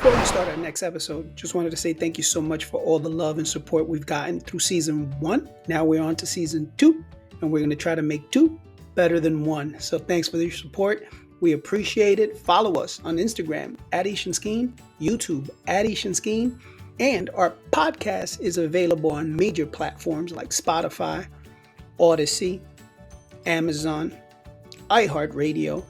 Before we start our next episode, just wanted to say thank you so much for all the love and support we've gotten through season 1. Now we're on to season 2, and we're going to try to make 2 better than 1. So thanks for your support. We appreciate it. Follow us on Instagram at Skeen, YouTube at Skeen, and our podcast is available on major platforms like Spotify, Odyssey, Amazon, iHeartRadio,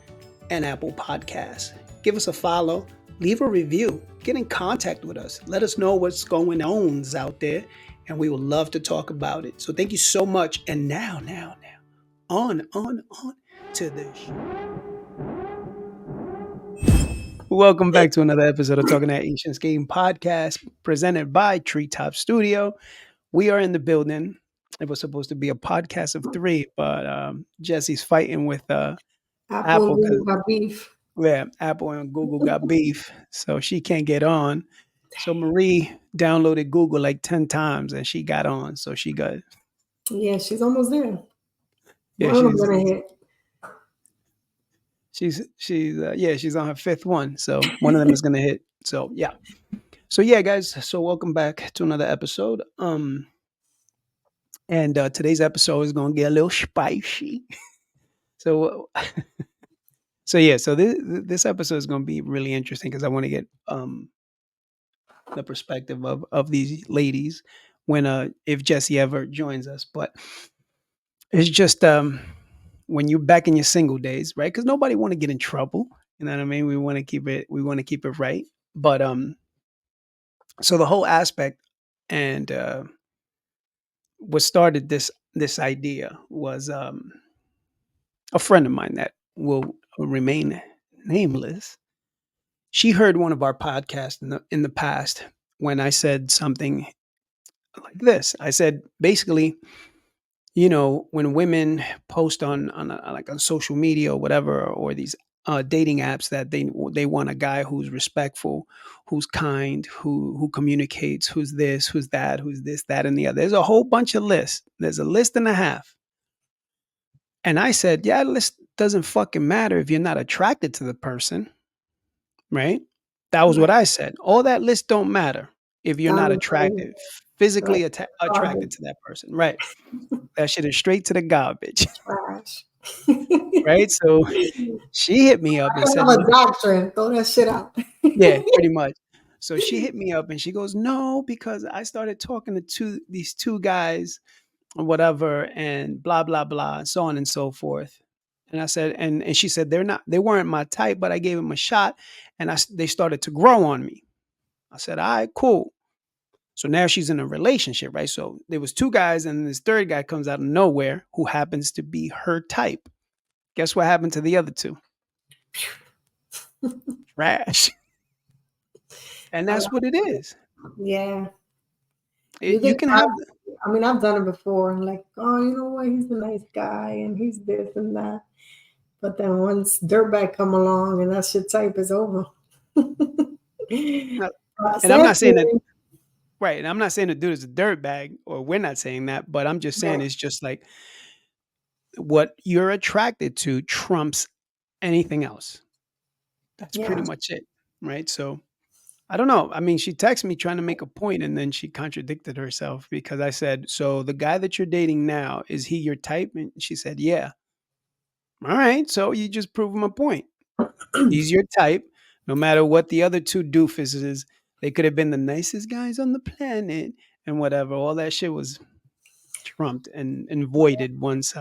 and Apple Podcasts. Give us a follow, leave a review, get in contact with us. Let us know what's going on out there, and we would love to talk about it. So thank you so much. And now, on to the show. Welcome back to another episode of Talking at Skeen podcast presented by Treetop Studio. We are in the building. It was supposed to be a podcast of 3, but Jesse's fighting with Apple and Google got beef. Yeah, Apple and Google got beef, so she can't get on. So Marie downloaded Google like 10 times and she got on, so she got. Yeah, she's almost there. Yeah, One of them gonna hit. She's on her 5th one, so one of them is gonna hit. So yeah, guys. So welcome back to another episode. And today's episode is gonna get a little spicy. So this episode is gonna be really interesting because I want to get the perspective of these ladies when if Jesse ever joins us. But it's just when you're back in your single days, right? Because nobody want to get in trouble. You know what I mean? We want to keep it right. But so the whole aspect and what started this idea was a friend of mine that will remain nameless. She heard one of our podcasts in the past when I said something like this. I said, basically, when women post on social media or whatever, or these dating apps, that they want a guy who's respectful, who's kind, who communicates, who's this, who's that, who's this, that, and the other. There's a whole bunch of lists. There's a list and a half. And I said, yeah, list doesn't fucking matter if you're not attracted to the person, right? That was what I said. All that list don't matter if you're not physically attracted to that person, right? That shit is straight to the garbage. Trash. Right? So she hit me up and said, "I'm a doctrine. Throw that shit out." Yeah, pretty much. So she hit me up and she goes, "No, because I started talking to these 2 guys or whatever, and blah blah blah, so on and so forth." And I said, and she said they weren't my type, but I gave them a shot, and they started to grow on me. I said, all right, cool. So now she's in a relationship, right? So there was 2 guys, and this 3rd guy comes out of nowhere who happens to be her type. Guess what happened to the other 2? Trash. And that's what it is. Yeah. You can have. I mean, I've done it before. I'm like, oh, you know what? He's a nice guy, and he's this and that. But then once dirtbag come along, and that's your type, is over. And I'm not saying that. Right. And I'm not saying the dude is a dirtbag, or we're not saying that, but I'm just saying it's just like what you're attracted to trumps anything else. That's pretty much it. Right. So I don't know. I mean, she texted me trying to make a point, and then she contradicted herself because I said, so the guy that you're dating now, is he your type? And she said, yeah. All right. So you just proved my point. He's your type. No matter what the other 2 doofuses, they could have been the nicest guys on the planet and whatever. All that shit was trumped and voided once.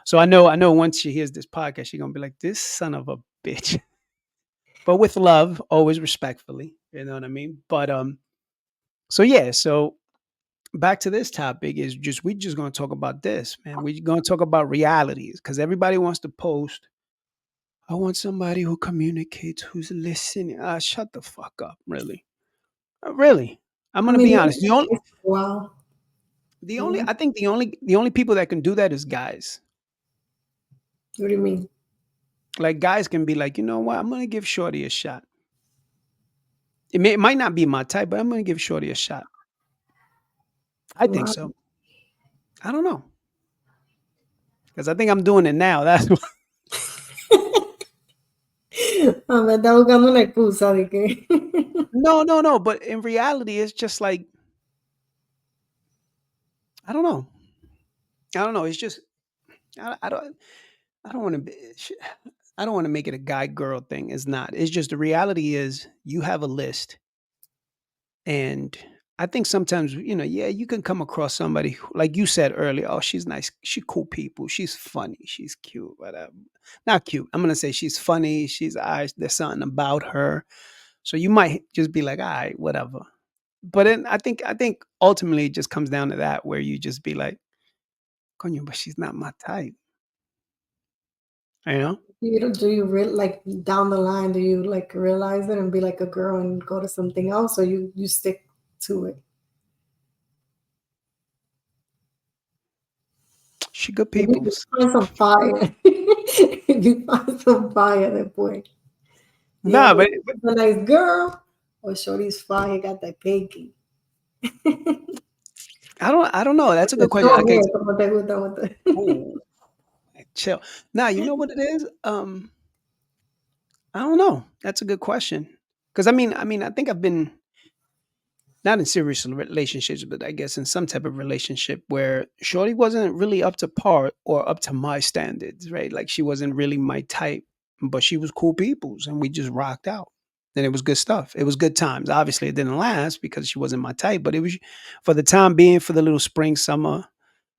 So I know once she hears this podcast, she's going to be like, this son of a bitch. But with love, always respectfully. You know what I mean? But so back to this topic is we're just going to talk about this, man. We're going to talk about realities because everybody wants to post, I want somebody who communicates, who's listening. Shut the fuck up, really. Really. I'm going to be honest. I think the only people that can do that is guys. What do you mean? Like, guys can be like, you know what? I'm going to give Shorty a shot. It might not be my type, but I'm going to give Shorty a shot. I think so. I don't know. Because I think I'm doing it now. That's what. Me está buscando una excusa de que. No, no, no, but in reality, it's just like I don't know. I don't know. It's just I don't. I don't want to be. I don't want to make it a guy girl thing. It's not. It's just the reality is you have a list, and I think sometimes yeah, you can come across somebody like you said earlier. Oh, she's nice. She cool people. She's funny. She's cute. Whatever. Not cute. I'm gonna say she's funny. She's eyes. There's something about her. So you might just be like, all right, whatever. But then I think ultimately it just comes down to that where you just be like, coño, but she's not my type. You know? Do you like down the line? Do you like realize it and be like a girl and go to something else, or you stick to it? She good If you peoples. find some fire, if you find some fire, then boy, yeah, Nah, but but she's a nice girl, or shorty's fire, got that cakey. I don't know. That's a The good question. short Okay. hair, como te gusta, como Oh, chill. Now, you know what it is? I don't know. That's a good question. Because I mean, I think I've been not in serious relationships, but I guess in some type of relationship where Shorty wasn't really up to par or up to my standards, right? Like she wasn't really my type, but she was cool people's and we just rocked out. And it was good stuff. It was good times. Obviously, it didn't last because she wasn't my type, but it was for the time being, for the little spring, summer,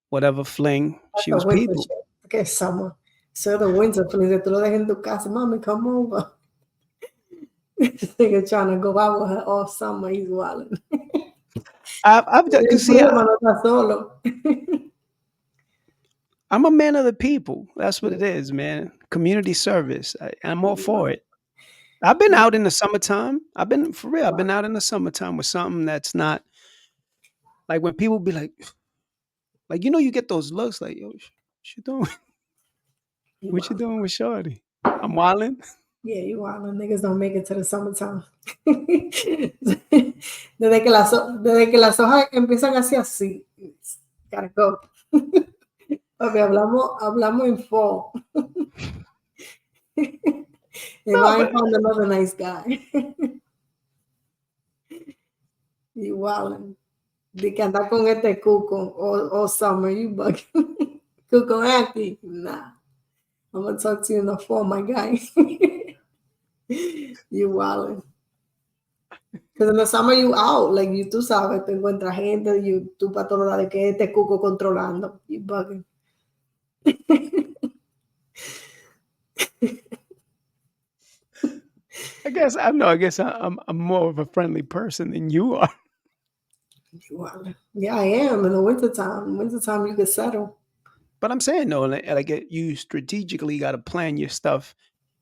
whatever fling, That's she a was winter people. shit. Okay, summer. So the winter, please. Que tú lo dejes en tu casa, mommy, come over. This nigga trying to go out with her all summer. He's wilding. I've El because see, problema no está solo. I'm a man of the people. That's what it is, man. Community service. I'm all for it. I've been out in the summertime. I've been for real. I've been out in the summertime with something that's not like when people be like you get those looks like yo, what you doing? You What you wild. doing with Shorty? I'm wilding. Yeah, you wildin'. Niggas don't make it to the summertime. Desde que las hojas empiezan así, así. Gotta go. Papi, hablamos en fall. If No, I but ain't found another nice guy, you wildin'. De que andar con este cuco all summer, you bugging. Cuco happy. Nah. I'm gonna talk to you in the fall, my guy. You wildin'. Because in the summer you out, like tú sabes, te encuentras gente, tú para todos lados de que este cuco controlando. You bugging. I guess I know. I guess I'm more of a friendly person than you are. You wildin'. Yeah, I am. In the wintertime. Wintertime you can settle. But I'm saying no, you strategically got to plan your stuff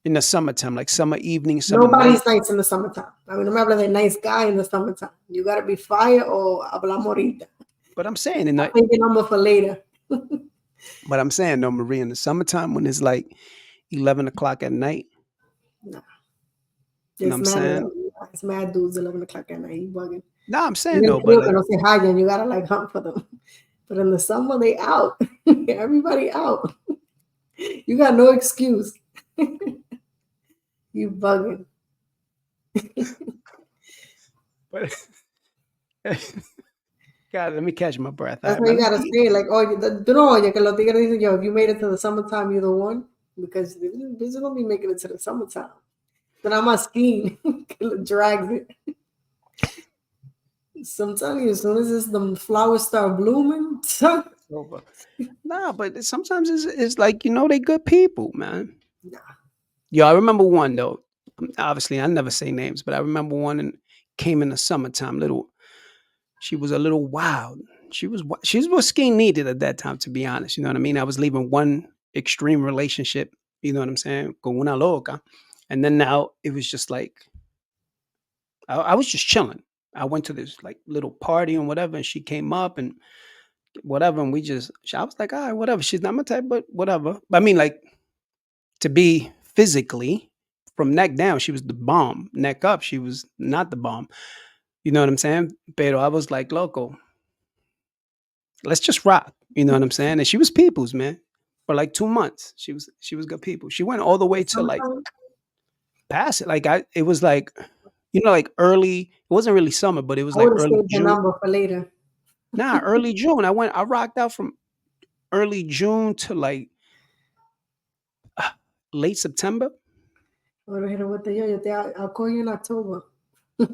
in the summertime, like summer evening, summer night. Nobody's nice in the summertime. I mean, I'm having a nice guy in the summertime. You gotta be fire or hablamos ahorita. But I'm saying in I the think your number for later. But I'm saying no, Marie, in the summertime when it's like 11 o'clock at night, Nah, you know what it's I'm mad. saying? It's mad dudes 11 o'clock at night. You bugging. No, I'm saying Even no, but frío que like, no se hallan, you gotta like hunt for them. But in the summer, they out. Everybody out. You got no excuse. You bugging. but God, let me catch my breath. All That's right, why man. you gotta say like, oh, tú no oye que los tigres dicen, yo, if you made it to the summertime, you're the one. Because this is gonna be making it to the summertime. Then I'm a Skeen drags it. So I'm telling you, as soon as the flowers start blooming, It's over. Nah, but sometimes it's like they good people, man. nah, Yo, I remember one though. Obviously, I never say names, but I remember one and came in the summertime. She was a little wild. She's what Skeen needed at that time, to be honest. You know what I mean? I was leaving one extreme relationship. You know what I'm saying? Con una loca, and then now it was just like I was just chilling. I went to this like little party and whatever, and she came up and whatever, and I was like, all right, whatever. She's not my type, but whatever. But I mean, like to be physically from neck down, she was the bomb. Neck up, she was not the bomb. You know what I'm saying? Pero I was like, loco, let's just rock. You know what I'm saying? And she was people's, man. For like 2 months. She was good people. She went all the the way to like summertime, past it. Like it was like like early. It wasn't really summer, but it was I like would have early saved your June. number for later. Nah, early June. I rocked out from early June to like uh, late September. I would have hit her with the yo. I'll call you in October. I'm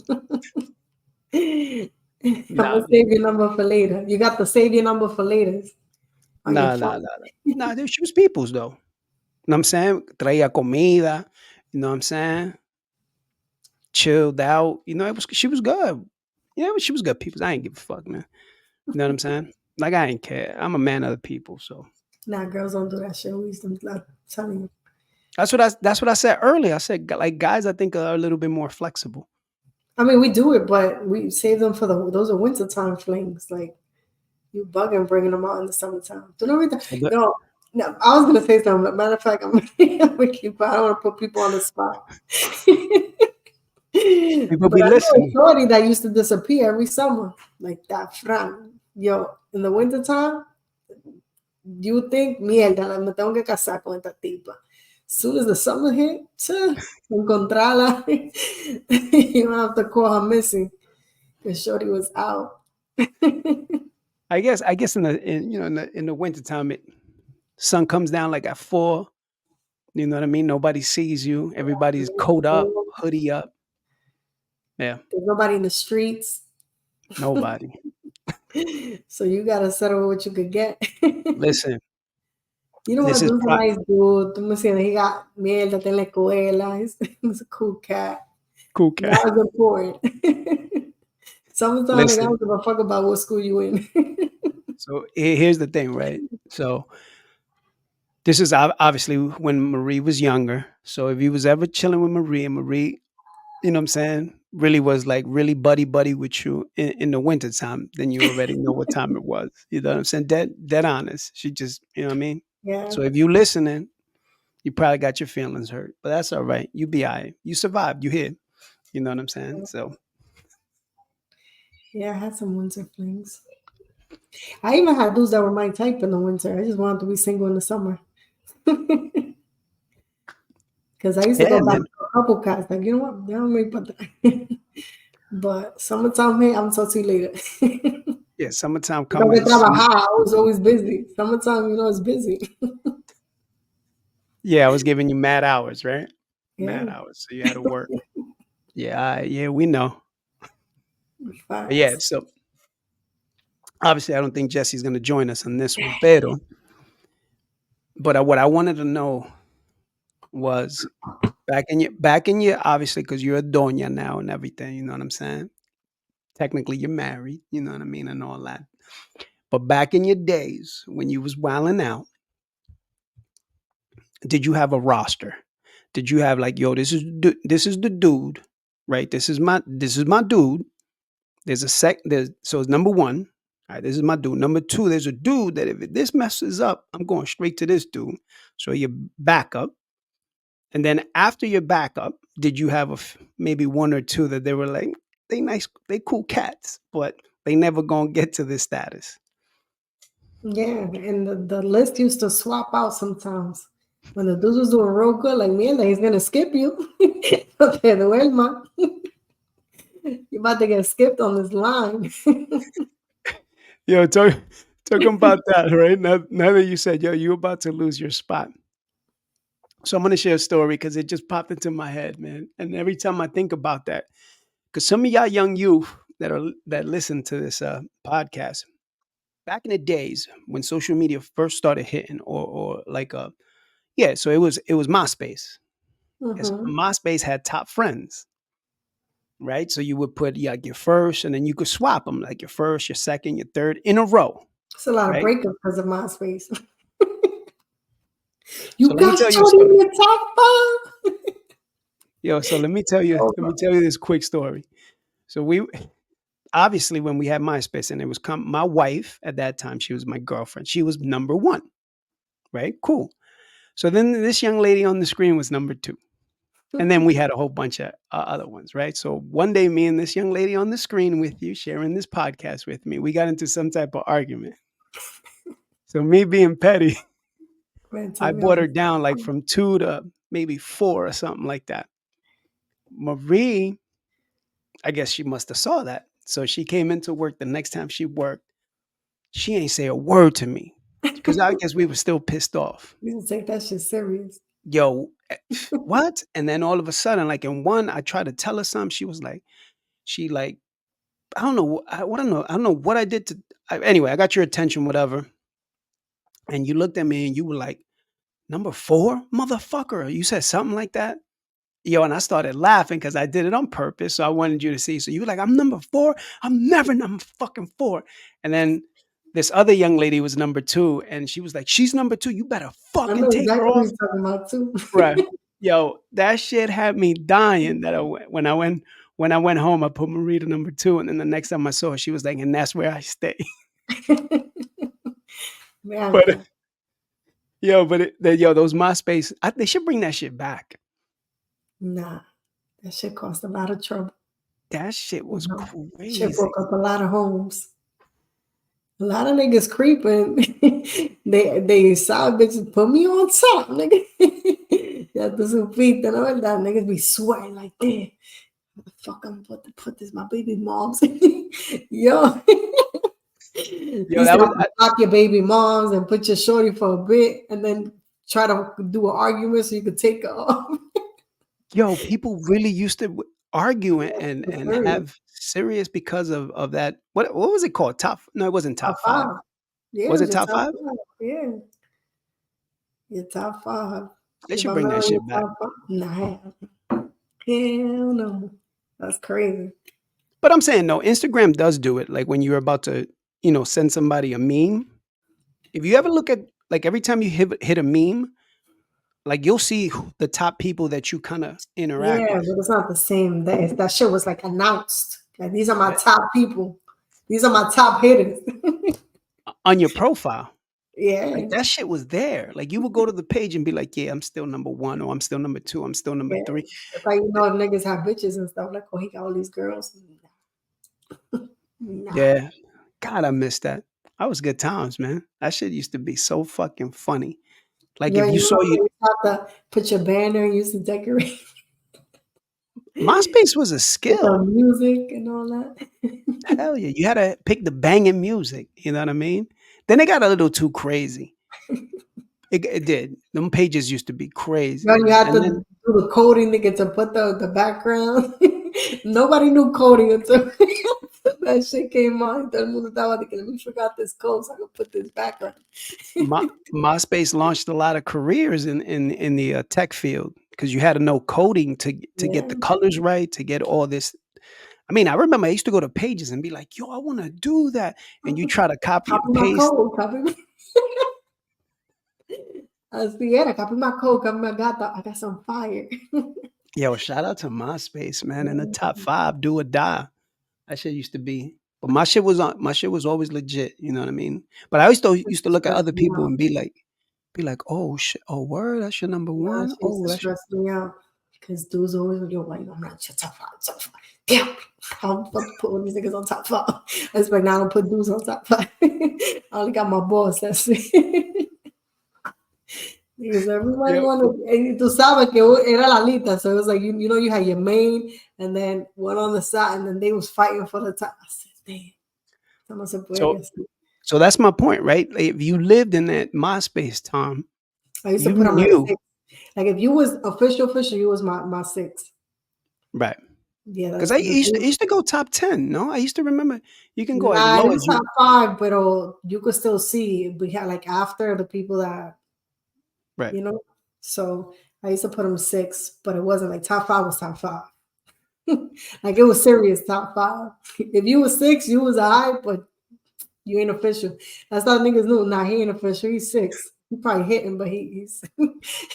Nah, gonna man. save your number for later. You got the save your number for later on your Nah, nah, phone. nah, nah. Nah, she was people's though. You know what I'm saying? Traía comida. You know what I'm saying? Chilled out. She was good. She was good people. I ain't give a fuck, man. You know what I'm saying? Like I ain't care. I'm a man of the people, so Nah, girls don't do that shit. We used to, I'm telling you. that's what I said earlier. I said like guys I think are a little bit more flexible. I mean, we do it, but we save them for those are wintertime flings. Like you bugging bringing them out in the summertime. Do not read that. So the No, no. I was gonna say something. But matter of fact, I'm gonna keep quiet. I don't want to put people on the spot. people But be I know a listening. shorty that used to disappear every summer, like that Fran. Yo, in the wintertime, you think, mierda, me tengo que casar con esta tipa. As soon as the summer hit, encontrarla, you don't have to call her missing because shorty was out. I guess in the wintertime sun comes down like at 4. You know what I mean? Nobody sees you. Everybody's coat up, hoodie up. Yeah, There's nobody in the streets. nobody. So you gotta settle with what you could get. Listen, You know this what? is Dude's a nice dude. Tú me entiendes? He got mierda en la escuela. He's a cool cat. cool cat. That was important. Sometimes I Listen, don't give a fuck about what school you in. so here's the thing, right? So this is obviously when Marie was younger. So if you was ever chilling with Marie and Marie, you know what I'm saying, really was like really buddy buddy with you in the wintertime, then you already know what time it was. You know what I'm saying? Dead honest. She just, you know what I mean? Yeah, So if you listening, you probably got your feelings hurt, but that's all right. You be all right. You survived. You here. You know what I'm saying? So yeah, I had some winter flings. I even had dudes that were my type in the winter. I just wanted to be single in the summer. Because I used to yeah, go back man. to a couple cats. Like, you know what? They don't make but but summertime, hey, I'm talk to you later. Yeah, summertime Tengo que coming soon. trabajar. I was always busy. Summertime, it's busy. Yeah, I was giving you mad hours, right? Mad Yeah, hours. So you had to work. Yeah, yeah, we know. But yeah, facts. so obviously I don't think Jesse's gonna join us on this one. But what I wanted to know was back in your obviously because you're a doña now and everything, you know what I'm saying? Technically you're married, you know what I mean, and all that. But back in your days when you was wilding out, did you have a roster? Did you have like, yo, this is the dude, right? This is my dude. So it's number one. All right, this is my dude. Number two, there's a dude that if this messes up, I'm going straight to this dude. So your backup. And then after your backup, did you have maybe one or two that they were like, they nice, they cool cats, but they never gonna get to this status? Yeah, and the list used to swap out sometimes. When the dude was doing real good, like, mierda, he's gonna skip you. No te duerma. You're about to get skipped on this line. Yo, talking about that, right? Now that you said, yo, you about to lose your spot. So I'm gonna share a story because it just popped into my head, man. And every time I think about that, because some of y'all young youth that listen to this podcast, back in the days when social media first started hitting, or like yeah, so it was MySpace. Yes, Mm-hmm. MySpace had top friends, right? So you would put like your first, and then you could swap them, like your first, your second, your third in a row, It's a lot of right? breakups because of MySpace. So You let me got tell you a shorty in story. your top five. Yo, so let me tell you this quick story. So we obviously when we had MySpace and it was my wife at that time, she was my girlfriend. She was number one, right? Cool. So then this young lady on the screen was number two. And then we had a whole bunch of other ones, right? So one day, me and this young lady on the screen with you, sharing this podcast with me, we got into some type of argument. So me being petty, Man, I take me off brought her the down like from two to maybe four or something like that. Marie I guess she must have saw that. So she came into work the next time she worked. She ain't say a word to me because I guess we were still pissed off. You can take that shit serious. Yo, what? And then all of a sudden, like in one, I tried to tell her something. She was like, she like, I don't know, what I don't know, I don't know what I did to. Anyway, I got your attention, whatever. And you looked at me and you were like, number four, motherfucker. You said something like that. Yo, and I started laughing because I did it on purpose. So I wanted you to see. So you were like, I'm number four. I'm never number fucking four. And then this other young lady was number two, and she was like, she's number two. You better I fucking know take her exactly what off. you're talking about too. Right. Yo, that shit had me dying. When I went home, I put Marita number two, and then the next time I saw her, she was like, and that's where I stay. But Bianca, those MySpace, they should bring that shit back. nah, that shit cost a lot of trouble. That shit You was know, shit crazy. broke up a lot of homes. A lot of niggas creeping. They saw bitches put me on top, nigga. Ya tú supiste, ¿no verdad? Niggas be sweating like, damn, fuck, I'm about to put this my baby moms. Yo, you Yo, used that to was have to block your baby moms and put your shorty for a bit, and then try to do an argument so you could take her off. yo, people really used to argue For and serious. have serious because of that. What was it called? Top? No, it wasn't Top top five. five. Yeah, it Was was it your top top five? five. Yeah, your top five. They If should I'm bring not that on your shit back. top five, nah, hell no. That's crazy. But I'm saying no, Instagram does do it. Like when you're about to, send somebody a meme. If you ever look at like every time you hit a meme, like you'll see the top people that you kind of interact Yeah, with but it's not the same. That shit was like announced. Like these are my eh, top people. These are my top hitters. on your profile. Like Yeah, that shit was there. Like you would go to the page and be like, "Yeah, I'm still number one, or I'm still number two, I'm still number yeah. three." That's how you know niggas have bitches and stuff. Like, oh, he got all these girls. Nah. Yeah, God, I miss that. That was good times, man. That shit used to be so fucking funny. Like Yo, if you you remember saw you, when you have to put your banner and use to decorate MySpace was a with the skill. music and all that? Hell yeah, you had to pick the banging music. You know what I mean? Then it got a little too crazy. It did. Them pages used to be Yo, crazy, you had and to then do the coding to get to put the background. Nobody knew coding until that shit came on. Todo el mundo estaba de que let me figure out this code so I can put this background. My MySpace launched a lot of careers in the tech field because you had to know coding to get Yeah. the colors right, to get all this. I mean, I remember I used to go to pages and be like, "Yo, I want to do that," and you try to copy Copy and my paste. code. Copy my Así era, copy my code, copy my gata. I got some fire. Yo, shout out to MySpace, man, in the Yeah. top five, do or die. That shit used to be, but my shit was always legit. You know what I mean? But I used to look at Stress other me people out. and be like, oh shit, oh word, that's your number Nah, one. she used Oh, to that's your stress me out. Because dudes always would go, like, I'm not your top five, top five. Damn. I'm about to put one of these niggas on top five. I was like, now I don't put dudes on top five. I only got my boss, that's it. Because everybody yeah. wanted, and tú sabes que era la lista. So it was like, you know, you had your main and then one on the side, and then they was fighting for the top. I said, damn, esto no se puede So así. so that's my point, right? Like, if you lived in that MySpace time, I used to you put on my knew, six. Like if you was official, you was my six. right? Yeah, Because that's I the used to, I used to go top 10. No, I used to remember you can go as nah, it low was as top you. five, but you could still see we had like after the people that Right. you know. So I used to put them six, but it wasn't like top five was top five. Like it was serious top five. If you was six, you was high, but you ain't official. That's how niggas knew. Nah, he ain't official. He's six. He probably hitting, but he's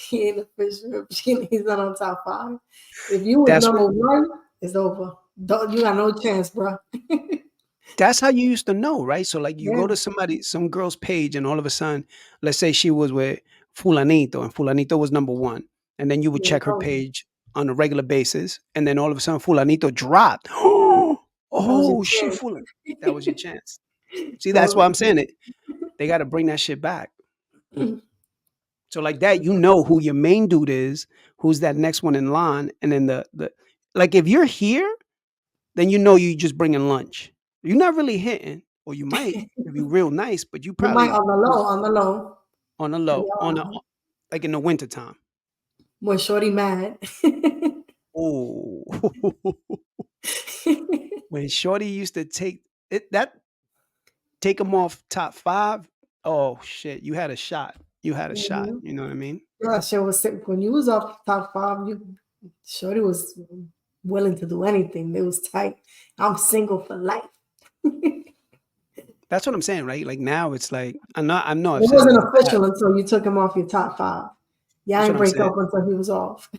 he ain't official. He's not on top five. If you was That's number one, it's over. Don't, you got no chance, bro. That's how you used to know, right? So like you Yeah, go to some girl's page and all of a sudden, let's say she was with Fulanito and Fulanito was number one. And then you would you check her know, page on a regular basis. And then all of a sudden Fulanito dropped. that was your Oh shit, chance. Fulan. That was your chance. See, That that's why was I'm saying it. They gotta bring that shit back. So like that, you know who your main dude is, who's that next one in line, and then the like if you're here then you know you just bringing lunch. You're not really hitting, or you might if you're real nice, but you You might probably on the low. on the low, on the Yeah. like in the wintertime. Was shorty mad? Oh, when Shorty used to take it, that take him off top five. Oh shit, you had a shot. You had a shot. Mhm. You know what I mean? Yeah, she was sick. When you was off top five, you shorty was willing to do anything. It was tight. I'm single for life. It That's what I'm saying, right? Like now, it's like I know I've said it in wasn't the past. official until you took him off your top five. Y'all That's what ain't I'm break saying. up until he was off.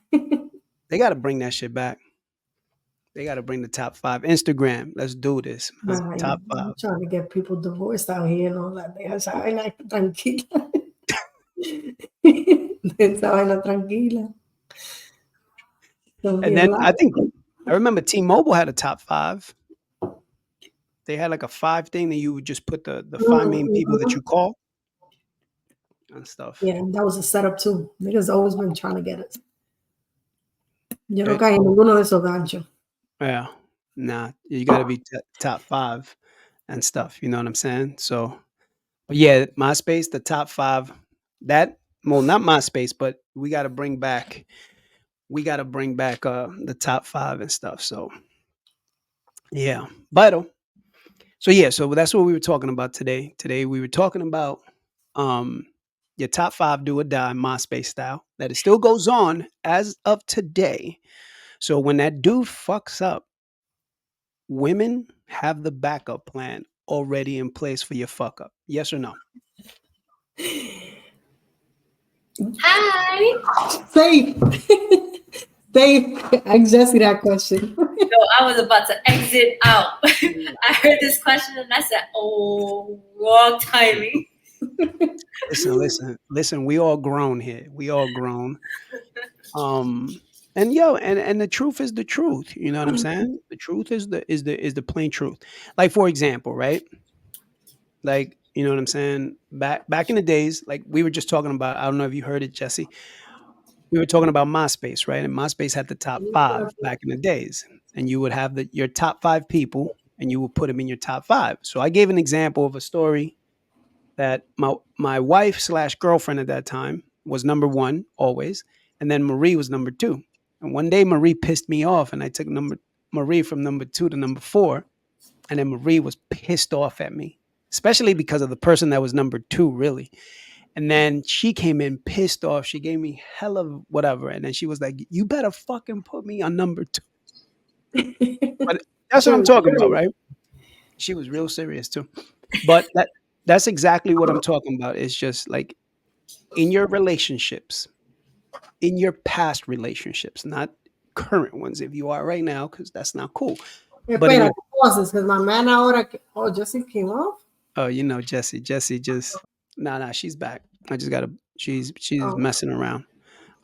They got to bring that shit back. They got to bring the top five. Instagram, let's do this, man. Nah, Top you five. trying to get people divorced out here and all that. Esa vaina tranquila. Esa vaina tranquila. Don't be And a then lot. I think I remember T-Mobile had a top five. They had like a five thing that you would just put the five main people that Mm-hmm. you call and stuff. Yeah, that was a setup too. Niggas always been trying to get it. Yo no Okay. caí en ninguno de esos ganchos. Yeah. Nah, you got to be top five and stuff. You know what I'm saying? So, but yeah, MySpace, the top five. That well, not MySpace, but we got to bring back. We got to bring back the top five and stuff. So yeah, vital. So yeah, so that's what we were talking about today. Today we were talking about um your top five do or die MySpace style. That it still goes on as of today. So when that dude fucks up, women have the backup plan already in place for your fuck up. Yes or no? Hi. Safe. Safe. Ask Jesse that question. No, I was about to exit out. I heard this question and I said, "Oh, wrong timing." Listen. We all grown here. We all grown. Um, and yo, and the truth is the truth. You know what I'm saying? The truth is the plain truth. Like for example, right? Like you know what I'm saying? Back in the days, like we were just talking about. I don't know if you heard it, Jesse. We were talking about MySpace, right? And MySpace had the top five back in the days, and you would have your top five people, and you would put them in your top five. So I gave an example of a story that my wife slash girlfriend at that time was number one always, and then Marie was number two. And one day Marie pissed me off, and I took number Marie from number two to number four, and then Marie was pissed off at me, especially because of the person that was number two, really. And then she came in pissed off. She gave me hell of whatever, and then she was like, "You better fucking put me on number two." But that's She what I'm was talking about, serious. right? She was real serious too. But that's exactly what I'm talking about. It's just like in your relationships, in your past relationships, not current ones if you are right now, because that's not cool. But in Espera, your pauses, because my man ahora. Oh, Jesse came off? oh, you know, Jessie just nah, she's back. I just gotta she's Oh. messing around.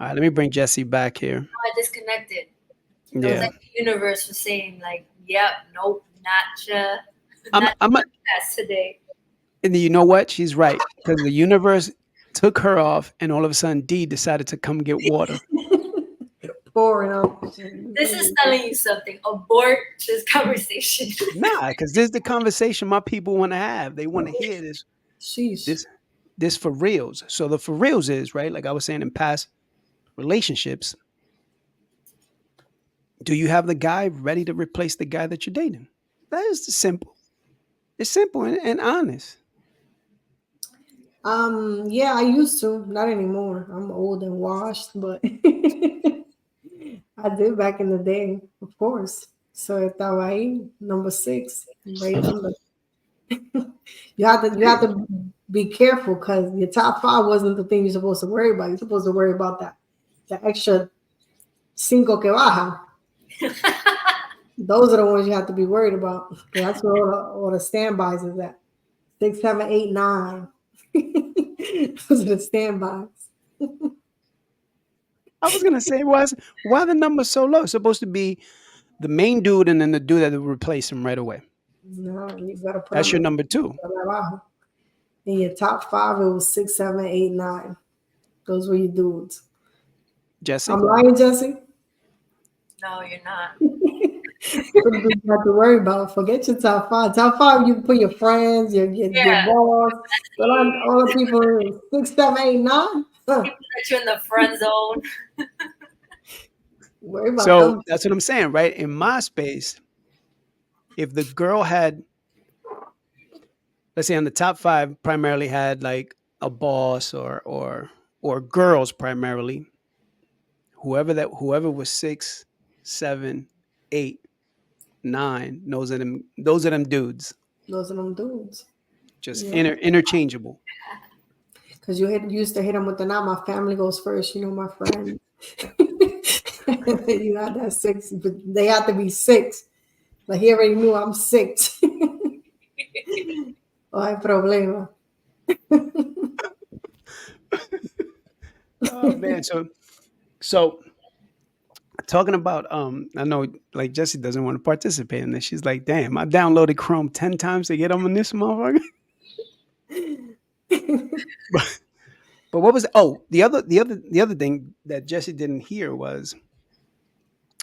All right, let me bring Jessie back here. I disconnected. It was Yeah. like the universe was saying, like, "Yep, nope, not ya, I'm not I'm a, past today." and you know what? She's right. Because the universe took her off and all of a sudden D decided to come get water. Pouring out. This is telling you something. Abort this conversation. Nah, because this is the conversation my people want to have. They want to hear Sheesh. this this for reals. So the for reals is right, like I was saying in past relationships, do you have the guy ready to replace the guy that you're dating? That is simple. It's simple and honest. Yeah, I used to, not anymore. I'm old and washed, but I did back in the day, of course. So estaba ahí, number six, right under. You have to be careful because your top five wasn't the thing you're supposed to worry about. You're supposed to worry about that the extra cinco que baja. Those are the ones you have to be worried about. 'Cause that's where all the standbys is at. Six, seven, eight, nine. Those are the standbys. I was gonna say, why the number so low? It's supposed to be the main dude and then the dude that will replace him right away. No, you gotta put That's them your number two, abajo. In your top five, it was six, seven, eight, nine. Those were your dudes. Jesse. I'm lying, Jesse. No, you're not. What do you have to worry about? Forget your top five. Top five, you put your friends, your Yeah, boss, but the all the people 6, 7, 8, 9. Huh. people that you're in the friend zone. Worry about So them. that's what I'm saying, right? In MySpace, if the girl had, let's say, on the top five, primarily had like a boss or girls primarily, whoever was 6, 7, 8, 9, those are them dudes, Those are them dudes. just Yeah. interchangeable. Because used to hit them with the nah, my family goes first, my friend. You got that 6, but they have to be 6. Like he already knew I'm 6. Oh, hay problema. Oh man, so talking about I know like Jessie doesn't want to participate in this. She's like, damn, I downloaded Chrome 10 times to get on this motherfucker. but, but what was the other thing that Jessie didn't hear was,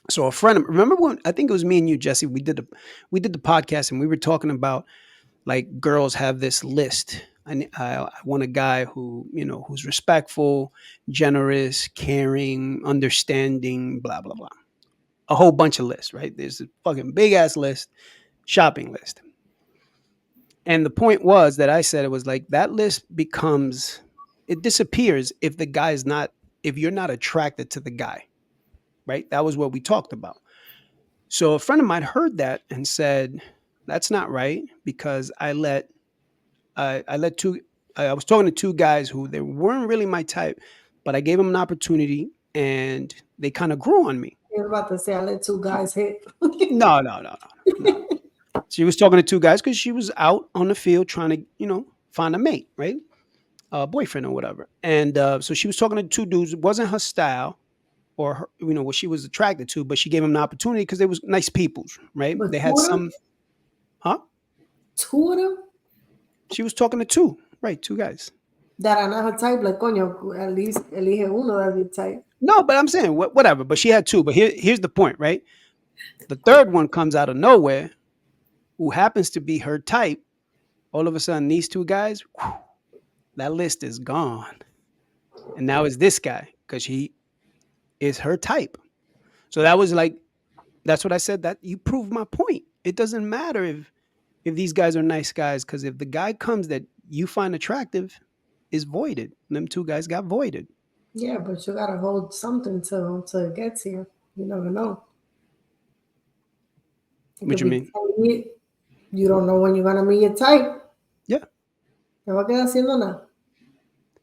so a friend of, remember when I think it was me and you, Jessie, we did the podcast and we were talking about like girls have this list. I want a guy who's respectful, generous, caring, understanding, blah blah blah. A whole bunch of lists, right? There's a fucking big ass list, shopping list. And the point was that I said it was like that list it disappears if the guy's not, if you're not attracted to the guy, right? That was what we talked about. So a friend of mine heard that and said, that's not right because I let two, I was talking to two guys who they weren't really my type, but I gave them an opportunity and they kind of grew on me. You're about to say I let 2 guys hit. No, no, no, no, no. She was talking to two guys because she was out on the field trying to, find a mate, right? A boyfriend or whatever. And so she was talking to two dudes. It wasn't her style or her, what she was attracted to, but she gave them an opportunity because they was nice peoples, right? But They two had of them, some, huh? 2 of them She was talking to two, right? Two guys. that are not her type, like coño, at least elige uno that's your type. No, but I'm saying whatever. But she had two. But here's the point, right? The third one comes out of nowhere, who happens to be her type. All of a sudden, these two guys, whew, that list is gone. And now it's this guy because he is her type. So that was like, that's what I said. That you proved my point. It doesn't matter if these guys are nice guys because if the guy comes that you find attractive, is voided. Them two guys got voided. Yeah, but you gotta hold something to get to you. You never know. It What could you be mean? 10 years. You don't know when you're gonna meet your type. Yeah, Te va a quedar haciendo nada.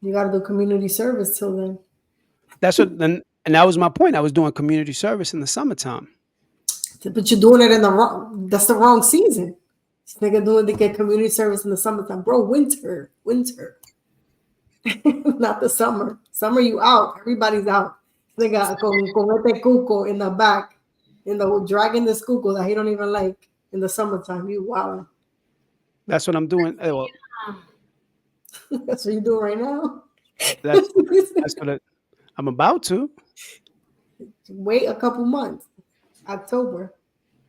You gotta do community service till then. that's what. Then and that was my point. I was doing community service in the summertime. But you're doing it in the wrong. That's the wrong season. This nigga doing to get community service in the summertime, bro. Winter, not the summer. Summer, you out. Everybody's out. Nigga con este cuco in the back, dragging this cuco that he don't even like in the summertime. You wow. That's what I'm doing. Well, That's what you doing right now. that's that's I'm about to. Wait a couple months. October.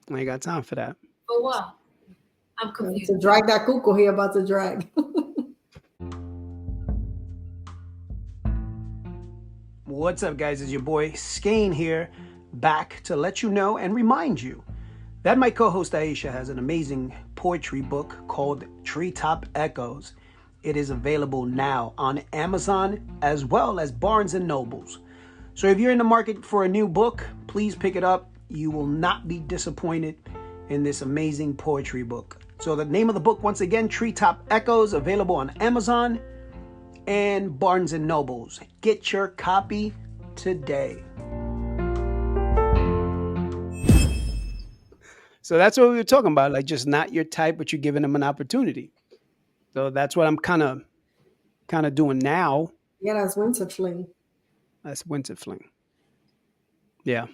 I ain't got time for that. For what? I'm confused. To drag that cuco he about to drag. What's up, guys? It's your boy Skeen here, back to let you know and remind you that my co-host Aisha has an amazing poetry book called Treetop Echoes. It is available now on Amazon as well as Barnes and Nobles. So if you're in the market for a new book, please pick it up. You will not be disappointed in this amazing poetry book. So the name of the book, once again, Treetop Echoes, available on Amazon and Barnes and Nobles. Get your copy today. So that's what we were talking about, like just not your type, but you're giving them an opportunity. So that's what I'm kind of doing now. Yeah, that's winter fling. That's winter fling. Yeah.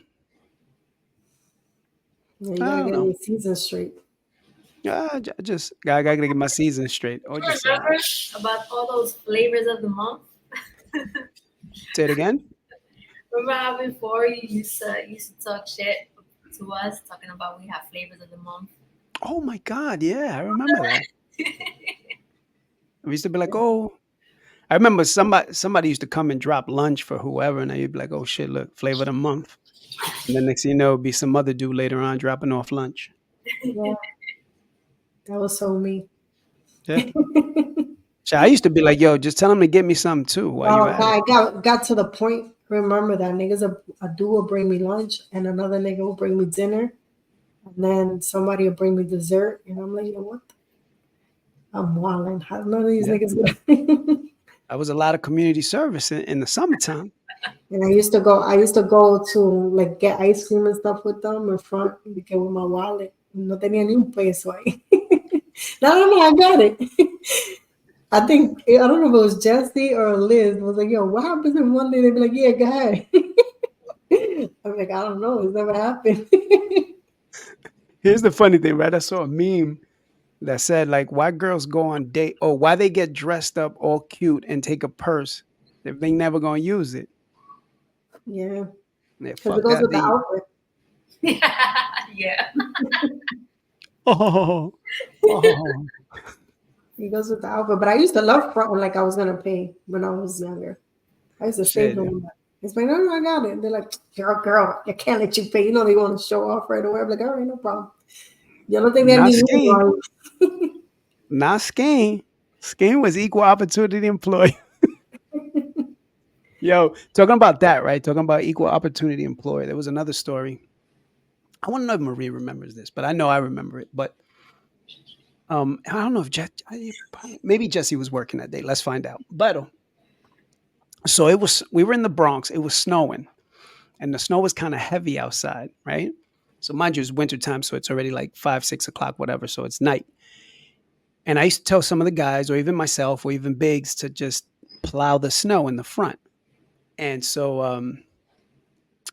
Yeah, you I gotta don't get know. your season straight. I gotta get my season straight. Or just Remember about all those flavors of the month? say it again. Remember how before you used to talk shit to to us talking about we have flavors of the month. Oh my God, yeah, I remember that. We used to be like, oh, I remember somebody used to come and drop lunch for whoever, and you'd be like, oh shit, look, flavor of the month. And then next thing you know, it'd be some other dude later on dropping off lunch. Yeah, that was so me. Yeah. So I used to be like, yo, just tell him to get me something too while you Oh, at it. I got to the point. Remember that a dude will bring me lunch, and another nigga will bring me dinner, and then somebody will bring me dessert, and I'm like, you know what? I'm wilding. How none of these Yeah. niggas good. That was a lot of community service in the summertime. And I used to go to like get ice cream and stuff with them in front because with my wallet. No tenía ni un peso ahí. No, no, I got it. I don't know if it was Jesse or Liz was like, yo, what happens if one day they be like, yeah, go ahead. I'm like, I don't know. It's never happened. Here's the funny thing, right? I saw a meme that said like, why girls go on date or why they get dressed up all cute and take a purse if they never gonna use it. Yeah. Yeah, Because it fuck goes that. with the They outfit. Yeah. oh, oh. It goes with the outfit. But I used to love front like I was gonna pay when I was younger. I used to save Shit. them. It's like, no, no, I got it. They're like, girl, I can't let you pay. You know they want to show off right away. I'm like, all right, no problem. You don't think that Not means Skeen. Not Skeen. Skeen was equal opportunity employee. Yo, talking about that, right? Talking about equal opportunity employee. There was another story. I want to know if Marie remembers this, but I know I remember it. But I don't know if maybe Jesse was working that day. Let's find out. But so we were in the Bronx. It was snowing, and the snow was kind of heavy outside, right? So mind you, it's wintertime, so it's already like 5, 6 o'clock, whatever. So it's night. And I used to tell some of the guys, or even myself, or even Biggs, to just plow the snow in the front. And so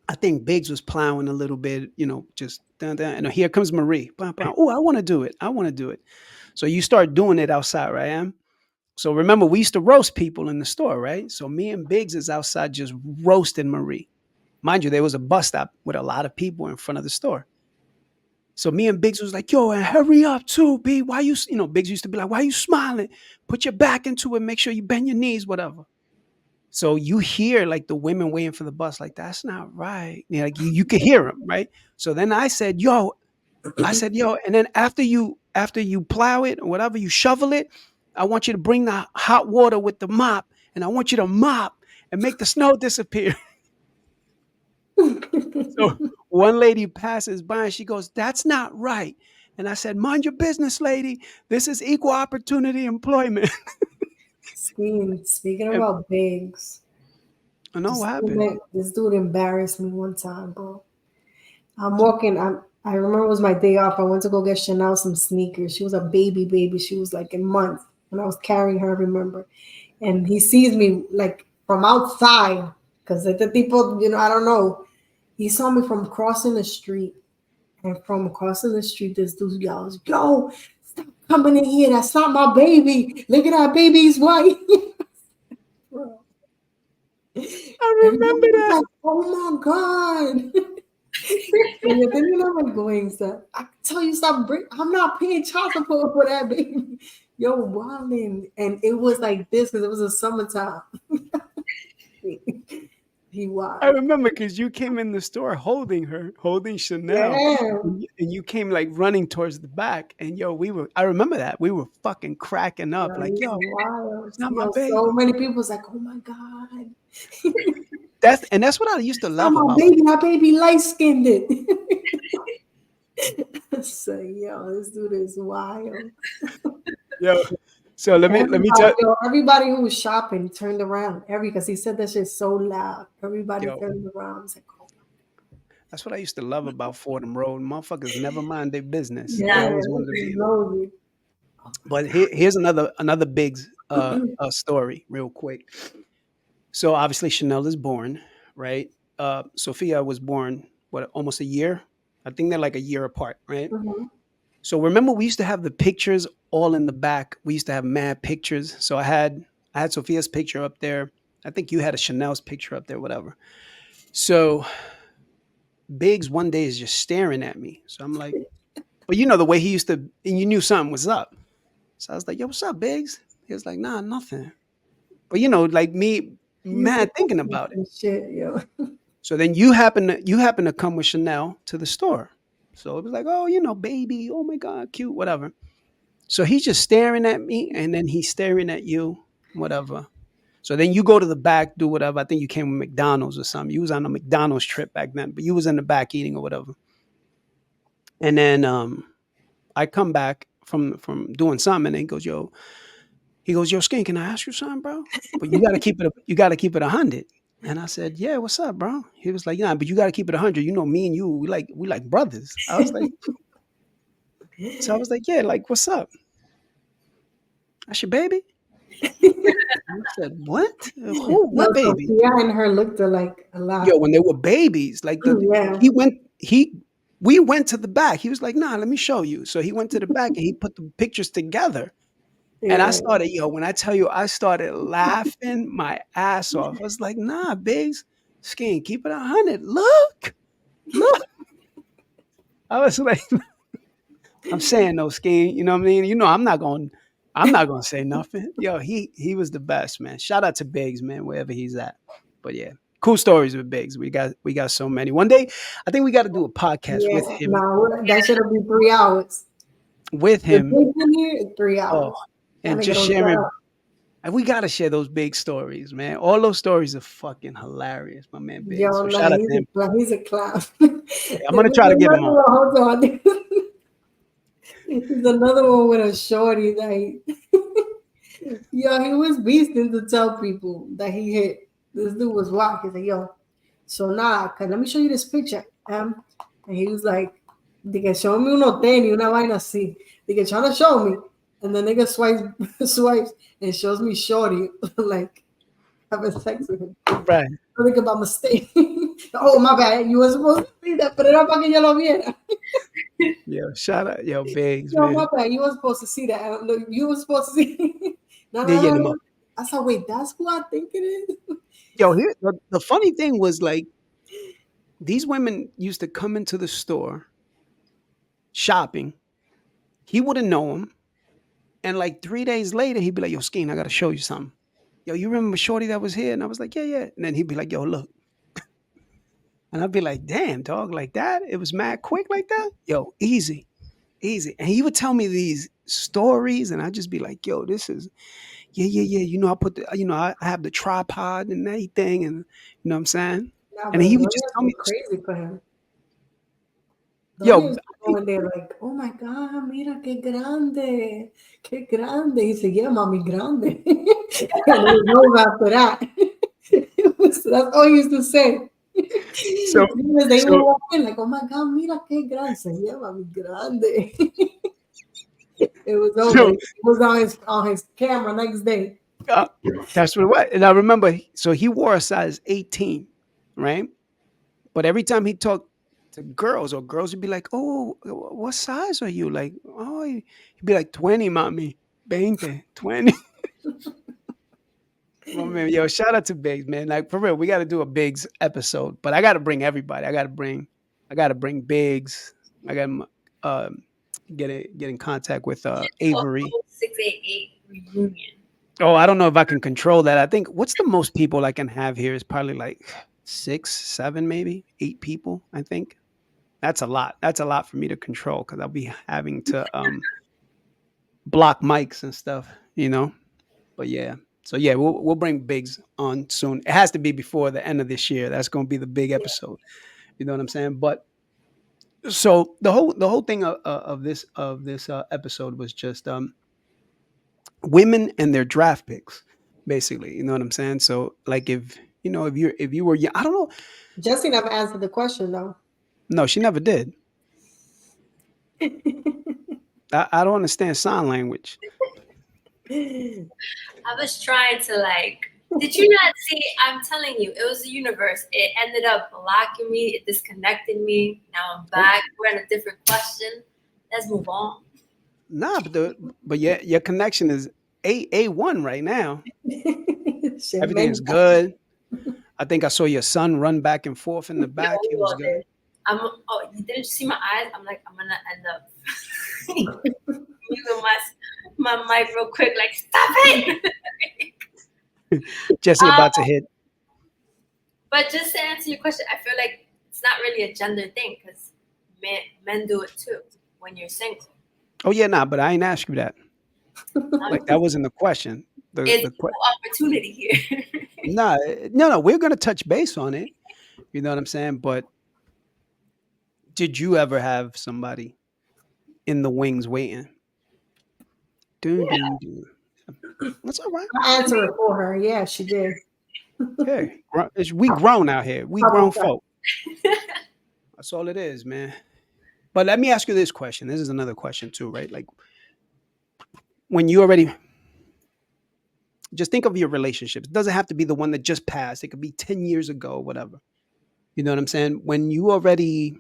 I think Biggs was plowing a little bit, just down, down. And here comes Marie. Oh, I want to do it. I want to do it. So you start doing it outside, right? Am? So remember, we used to roast people in the store, right? So me and Biggs is outside just roasting Marie. Mind you, there was a bus stop with a lot of people in front of the store. So me and Biggs was like, yo, and hurry up too, B. Why Biggs used to be like, why you smiling? Put your back into it. Make sure you bend your knees, whatever. So you hear like the women waiting for the bus, like, that's not right. Like you could hear them, right? So then I said, yo, and then after you plow it or whatever, you shovel it, I want you to bring the hot water with the mop, and I want you to mop and make the snow disappear. So one lady passes by and she goes, that's not right. And I said, mind your business, lady. This is equal opportunity employment. Speaking And about bigs, I know what happened. this dude embarrassed me one time, bro. I'm walking. I remember it was my day off. I went to go get Chanel some sneakers. She was a baby. She was like a month when I was carrying her. I remember, and he sees me like from outside because the people, I don't know. He saw me from crossing the street, and from crossing the street, this dude yells, "Yo, stop coming in here! That's not my baby. Look at that baby's white." Bro. I remember Everybody was that. like, "Oh my god." And then I'm going, sir. I tell you, I'm not paying child support for that baby. Yo, wildin'. And it was like this because it was a summertime. He I wild. remember because you came in the store holding her, holding Chanel, Yeah. and you came like running towards the back. And yo, I remember that. We were fucking cracking up, Yo, like, he's yo, wild. it's not my Yo, so baby. many people was like, oh my God. That's what I used to It's not love my about. baby. My baby light skinned it. So, yo, this dude is wild. Yo, so let me tell Everybody who was shopping turned around. Because he said that shit so loud. Everybody yo, turned around. It's like, oh, that's what I used to love about Fordham Road. Motherfuckers never mind their business. They yeah, always wanted to this be is in it. nosy. But here's another big story, real quick. So obviously Chanel is born, right? Sophia was born almost a year. I think they're like a year apart, right? Mhm. So remember we used to have the pictures all in the back. We used to have mad pictures. So I had Sophia's picture up there. I think you had a Chanel's picture up there, whatever. So Biggs one day is just staring at me. So I'm like, but you know the way he used to, and you knew something was up. So I was like, yo, what's up, Biggs? He was like, nah, nothing. But you know, like me, He's mad thinking about it. shit, yo. So then you happen to come with Chanel to the store. So it was like, oh, baby, oh my God, cute, whatever. So he's just staring at me, and then he's staring at you, whatever. So then you go to the back, do whatever. I think you came with McDonald's or something. You was on a McDonald's trip back then, but you was in the back eating or whatever. And then I come back from doing something, and he goes, yo, Skeen, can I ask you something, bro? But you gotta keep it 100. And I said, yeah, what's up, bro? He was like, yeah, but you gotta keep it 100. You know, me and you, we like brothers. So I was like, yeah, like, what's up? That's your baby? I said, what? Who? Yo, What baby? Sophia and her looked alike a Yo, lot. when they were babies, like Yeah, we went to the back. He was like, nah, let me show you. So he went to the back and he put the pictures together. And I yeah. started, when I tell you, I started laughing my ass off. I was like, nah, Biggs, Skeen, keep it 100. Look. I was like, I'm saying no, Skeen. You know what I mean? I'm not gonna say nothing. Yo, he was the best, man. Shout out to Biggs, man, wherever he's at. But yeah, cool stories with Biggs. We got so many. One day, I think we got to do a podcast Yes, with him. now that should have been 3 hours. With The him, big in here is three oh, hours. That and nigga just don't shut sharing. up. And we gotta share those big stories, man. All those stories are fucking hilarious, my man Biggs. Yo, So nah, shout out to him. he's a clown. I'm There gonna was try to get him another on. one, hold on. There's another one with a shorty that yo, he was beasting to tell people that he hit. This dude was wild. He's like, yo, so nah, let me show you this picture. And he was like, de que show me unos tenis, una vaina así. De que trying to show me. And the nigga swipes and shows me shorty, like, having sex with him. Right. I think about mistake. Oh, my bad. You were supposed to see that, pero era para que yo lo viera. Yo, shout out, yo, Biggs, Yo, my man. bad. You were supposed to see that. Look, you were supposed to see. No, They're no, no, getting him no. up. I said, wait, that's who I think it is? Yo, here the funny thing was like these women used to come into the store shopping. He wouldn't know him. And like 3 days later, he'd be like, yo, Skeen, I gotta show you something. Yo, you remember Shorty that was here? And I was like, yeah, yeah. And then he'd be like, yo, look. And I'd be like, damn, dog, like that? It was mad quick like that? Yo, easy, easy. And he would tell me these stories, and I'd just be like, yo, this is, yeah, yeah, yeah. I have the tripod and everything, and you know what I'm saying? Nah, And but the he would just Dorians tell go me, crazy for him. yo, Dorians go in there like, oh my God, mira qué grande, qué grande. He said, yeah, mommy, grande. And it was over after that. That's all he used to say. so, Because they would so, walk in like, oh my God, mira qué grande. He said, yeah, mommy, grande. It was over. so, It was on his camera next day. uh, that's what it was. And I remember, so he wore a size 18, right? But every time he talked to girls, or girls would be like, "Oh, what size are you?" Like, "Oh," he'd be like, 20, mommy, 20, 20. Well, man, yo, shout out to Biggs, man. Like for real, we got to do a Biggs episode, but I got to bring everybody. I got to bring Biggs. I got to get in contact with Avery. 0688 reunion. Oh, I don't know if I can control that. I think what's the most people I can have here is probably like 6, 7, maybe 8 people. I think. That's a lot. That's a lot for me to control because I'll be having to block mics and stuff. But yeah. So yeah, we'll bring Biggs on soon. It has to be before the end of this year. That's going to be the big episode. You know what I'm saying? But so the whole thing of this episode was just women and their draft picks, basically. You know what I'm saying? So like if you were young, I don't know. Jesse never answered the question though. No, she never did. I don't understand sign language. I was trying to did you not see? I'm telling you, it was the universe. It ended up blocking me. It disconnected me. Now I'm back. We're in a different question. Let's move on. Nah, but your connection is A1 right now. Shit, Everything's man. good. I think I saw your son run back and forth in the back. We It was all good. did. You didn't see my eyes? I'm like, I'm gonna end up using my mic real quick, like, stop it. Jesse about to hit. But just to answer your question, I feel like it's not really a gender thing because men do it too when you're single. Oh yeah, nah, but I ain't ask you that. Like that wasn't the question. It's The no opportunity here. Nah, no. We're gonna touch base on it. You know what I'm saying? But did you ever have somebody in the wings waiting? Dun, dun, dun. That's all right. I answer it for her. Yeah, she did. Hey, we grown out here. We How grown about that? folk. That's all it is, man. But let me ask you this question. This is another question too, right? Like when you already just think of your relationships. It doesn't have to be the one that just passed. It could be 10 years ago, whatever. You know what I'm saying? When you already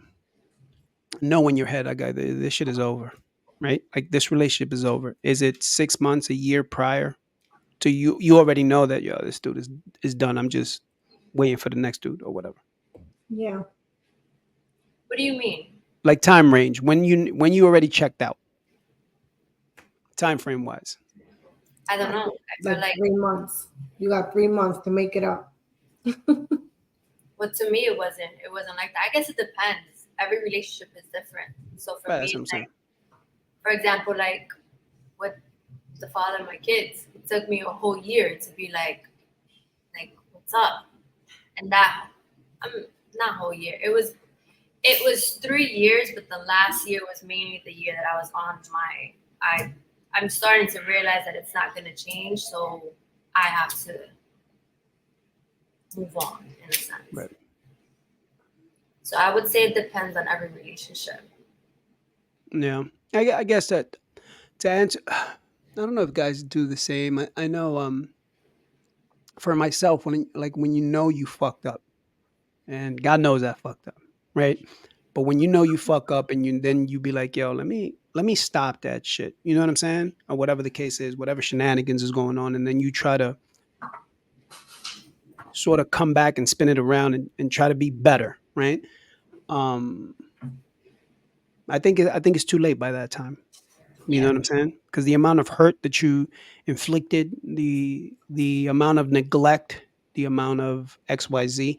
know in your head, I got this shit is over, right? Like this relationship is over. Is it 6 months, a year prior to you? You already know that yo, this dude is done. I'm just waiting for the next dude or whatever. Yeah. What do you mean? Like time range when you already checked out, time frame wise. I don't know. I Like feel like, 3 months. You got 3 months to make it up. well, to me, it wasn't like that. I guess it depends. Every relationship is different. So for Right, me, that's what I'm saying. like, for example, like with the father of my kids, it took me a whole year to be like, what's up? And that, I'm not whole year. It was 3 years, but the last year was mainly the year that I was on my. I'm starting to realize that it's not going to change, so I have to move on in a sense. Right. So I would say it depends on every relationship. Yeah. I guess that to answer I don't know if guys do the same. I know for myself when you know you fucked up and God knows I fucked up, right? But when you know you fuck up and you be like, yo, let me stop that shit. You know what I'm saying? Or whatever the case is, whatever shenanigans is going on, and then you try to sort of come back and spin it around and try to be better, right? Um, I think it's too late by that time. You know Yeah. what I'm saying? Because the amount of hurt that you inflicted, the amount of neglect, the amount of XYZ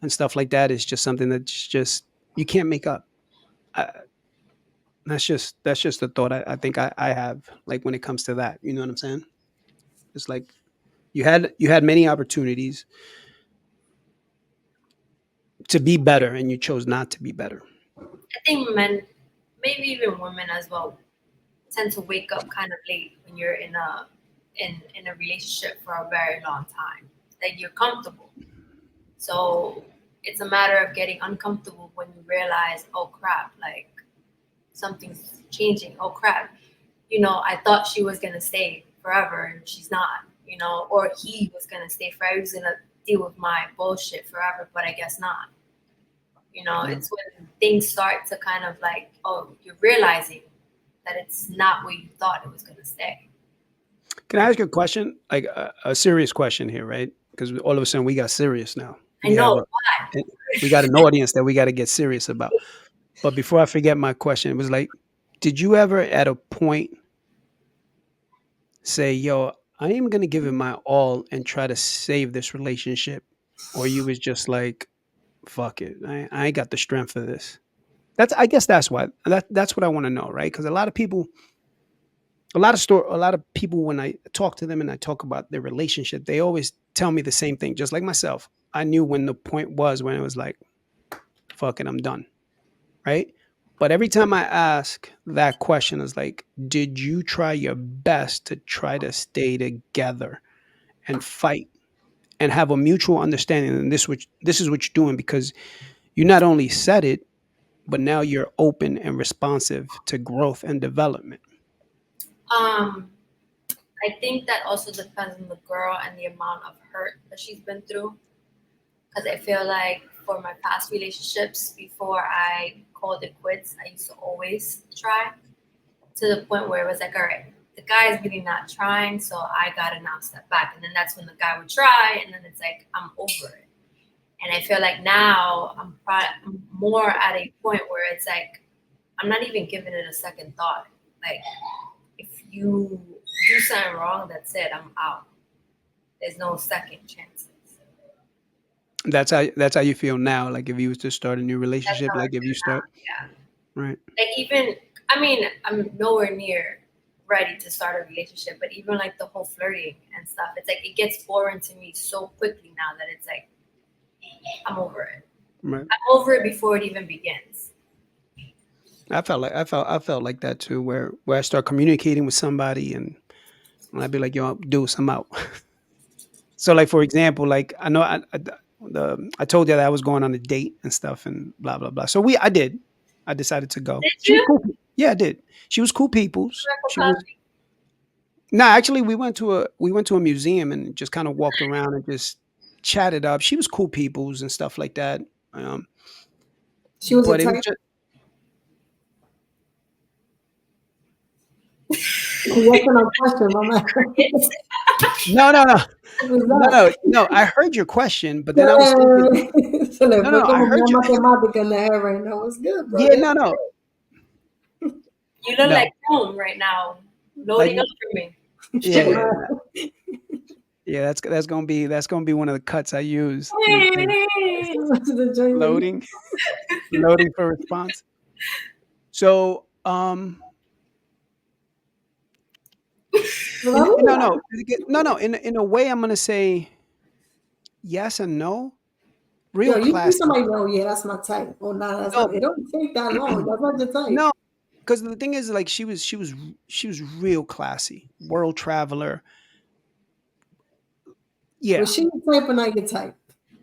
and stuff like that is just something that's just you can't make up. I, that's just the thought I think I have like when it comes to that. You know what I'm saying? It's like you had many opportunities to be better and you chose not to be better. I think men, maybe even women as well, tend to wake up kind of late when you're in a relationship for a very long time. Like you're comfortable. So it's a matter of getting uncomfortable when you realize, oh crap, like something's changing. Oh crap. I thought she was gonna stay forever and she's not, or he was gonna stay forever, he was gonna deal with my bullshit forever, but I guess not. Yeah. It's when things start to kind of like, oh, you're realizing that it's not where you thought it was gonna stay. Can I ask you a question? Like a serious question here, right? Because all of a sudden we got serious now. I We have know a we got an audience that we got to get serious about. But before I forget my question, it was like, did you ever at a point say, "Yo, I am gonna give it my all and try to save this relationship," or you was just like, "Fuck it, I ain't got the strength for this." I guess that's why that's what I want to know, right? Because a lot of people when I talk to them and I talk about their relationship, they always tell me the same thing, just like myself. I knew when the point was when it was like, "Fuck it, I'm done." Right? But every time I ask that question, is like, did you try your best to try to stay together and fight and have a mutual understanding? And this is what you're doing because you not only said it, but now you're open and responsive to growth and development. Um, I think that also depends on the girl and the amount of hurt that she's been through. Because I feel like for my past relationships, before I called it quits, I used to always try to the point where it was like, all right, the guy's really not trying, so I gotta now step back. And then that's when the guy would try, and then it's like, I'm over it. And I feel like now I'm more at a point where it's like I'm not even giving it a second thought. Like if you do something wrong, that's it. I'm out. There's no second chances. That's how you feel now. Like if you was to start a new That's relationship, how I like if you feel now. start Yeah. right. Like even I mean, I'm nowhere near ready to start a relationship, but even like the whole flirting and stuff, it's like it gets boring to me so quickly now that it's like I'm over it. Right. I'm over it before it even begins. I felt like that too, where I start communicating with somebody and I'd be like, yo, dude, I'm out. So like for example, like I know I told you that I was going on a date and stuff and blah blah blah. So I did. I decided to go. Did She was you? cool. Yeah, I did. She was cool peoples. Miracle She was Coffee? no, actually we went to a museum and just kind of walked around and just chatted up. She was cool peoples and stuff like that. Um, She was your but it was type. just Yes or no question, mama. It's no, no, no, What was no, that? no, no. I heard your question, but then I was thinking, Se le no, no, fue no. I como heard una you. matemática in the head right now. What's good, bro? Yeah, Yes. no, no, you look no. like home right now, Like, loading up for me. yeah, yeah, yeah. That's gonna be one of the cuts I use. The joint like, Loading, loading for response. So, no, "Todavía." no, no, no. In a way, I'm gonna say yes and no. Real Yo, you see classy. somebody go, yeah, that's my type. Oh, nah, that's not. No, It don't take that long. That's not your type. no, because the thing is, like, she was real classy, world traveler. Yeah, Was she your type or not your type?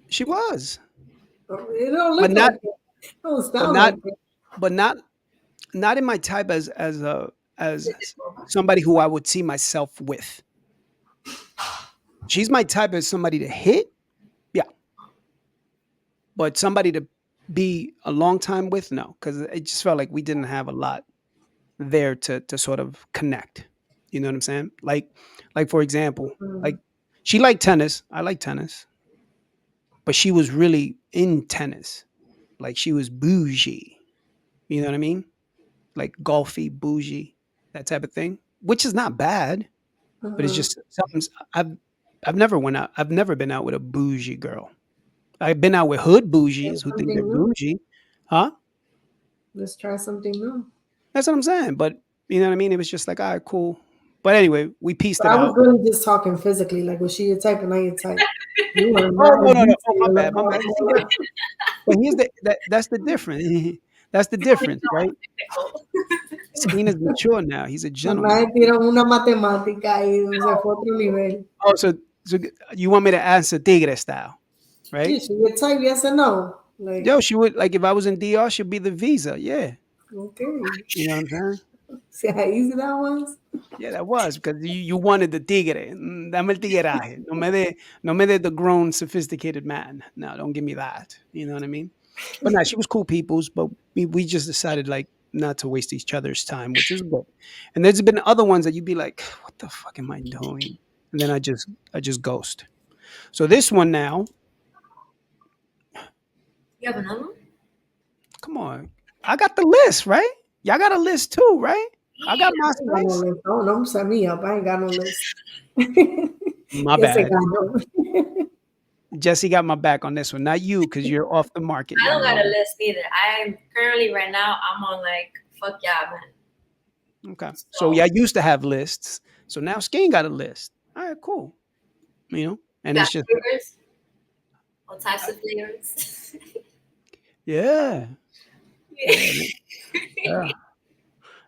she was, It don't but look not, like it. It don't but sound not, like it. but not in my type as somebody who I would see myself with. She's my type as somebody to hit, yeah, but somebody to be a long time with, no, because it just felt like we didn't have a lot there to sort of connect. You know what I'm saying? Like for example, Mm, like she liked tennis. I like tennis, but she was really in tennis. Like she was bougie. You know what I mean? Like golfy, bougie, that type of thing. Which is not bad, but it's mhm. just something I've never went out. I've never been out with a bougie girl. I've been out with hood Try bougies who think they're something new. bougie. Huh? Let's try something new. That's what I'm saying. But you know what I mean? It was just like, all right, cool. But anyway, we pieced But it I was out. really just talking physically. Like, was she your type or not your type? You were Oh no, mad no, no. Oh, my detailed bad, my about bad. See, all but here's that's the difference. That's the You don't difference, even know right? what's technical. Skeen is mature now. He's a La madre gentleman. tiró una matemática y se fue a otro nivel. Oh, so you want me to answer tigre style, Yeah, right? she your type, yes or no? Like, Yo, she would like if I was in DR, she'd be the visa. Yeah, okay. you know what I'm saying? See how easy that was? Yeah, that was because you wanted the tigre. Dame el tigueraje. No me de the grown, sophisticated man. No, don't give me that. You know what I mean? But no, she was cool peoples, but we just decided like not to waste each other's time, which is good. And there's been other ones that you'd be like, what the fuck am I doing? And then I just ghost. So this one now, You have another one? come on. I got the list, right? Y'all got a list too, right? I got I ain't got no MySpace. list. Don't set me up. I ain't got no list. My Yes, I bad. got no. Jesse got my back on this one. Not you, because you're off the market, I don't young got a lady. list either. I'm currently right now. I'm on like fuck yeah, man. Okay. So So yeah, I used to have lists. So now Skeen got a list. All right, cool. You know, you and got it's just flavors, all types of flavors. yeah, yeah, yeah.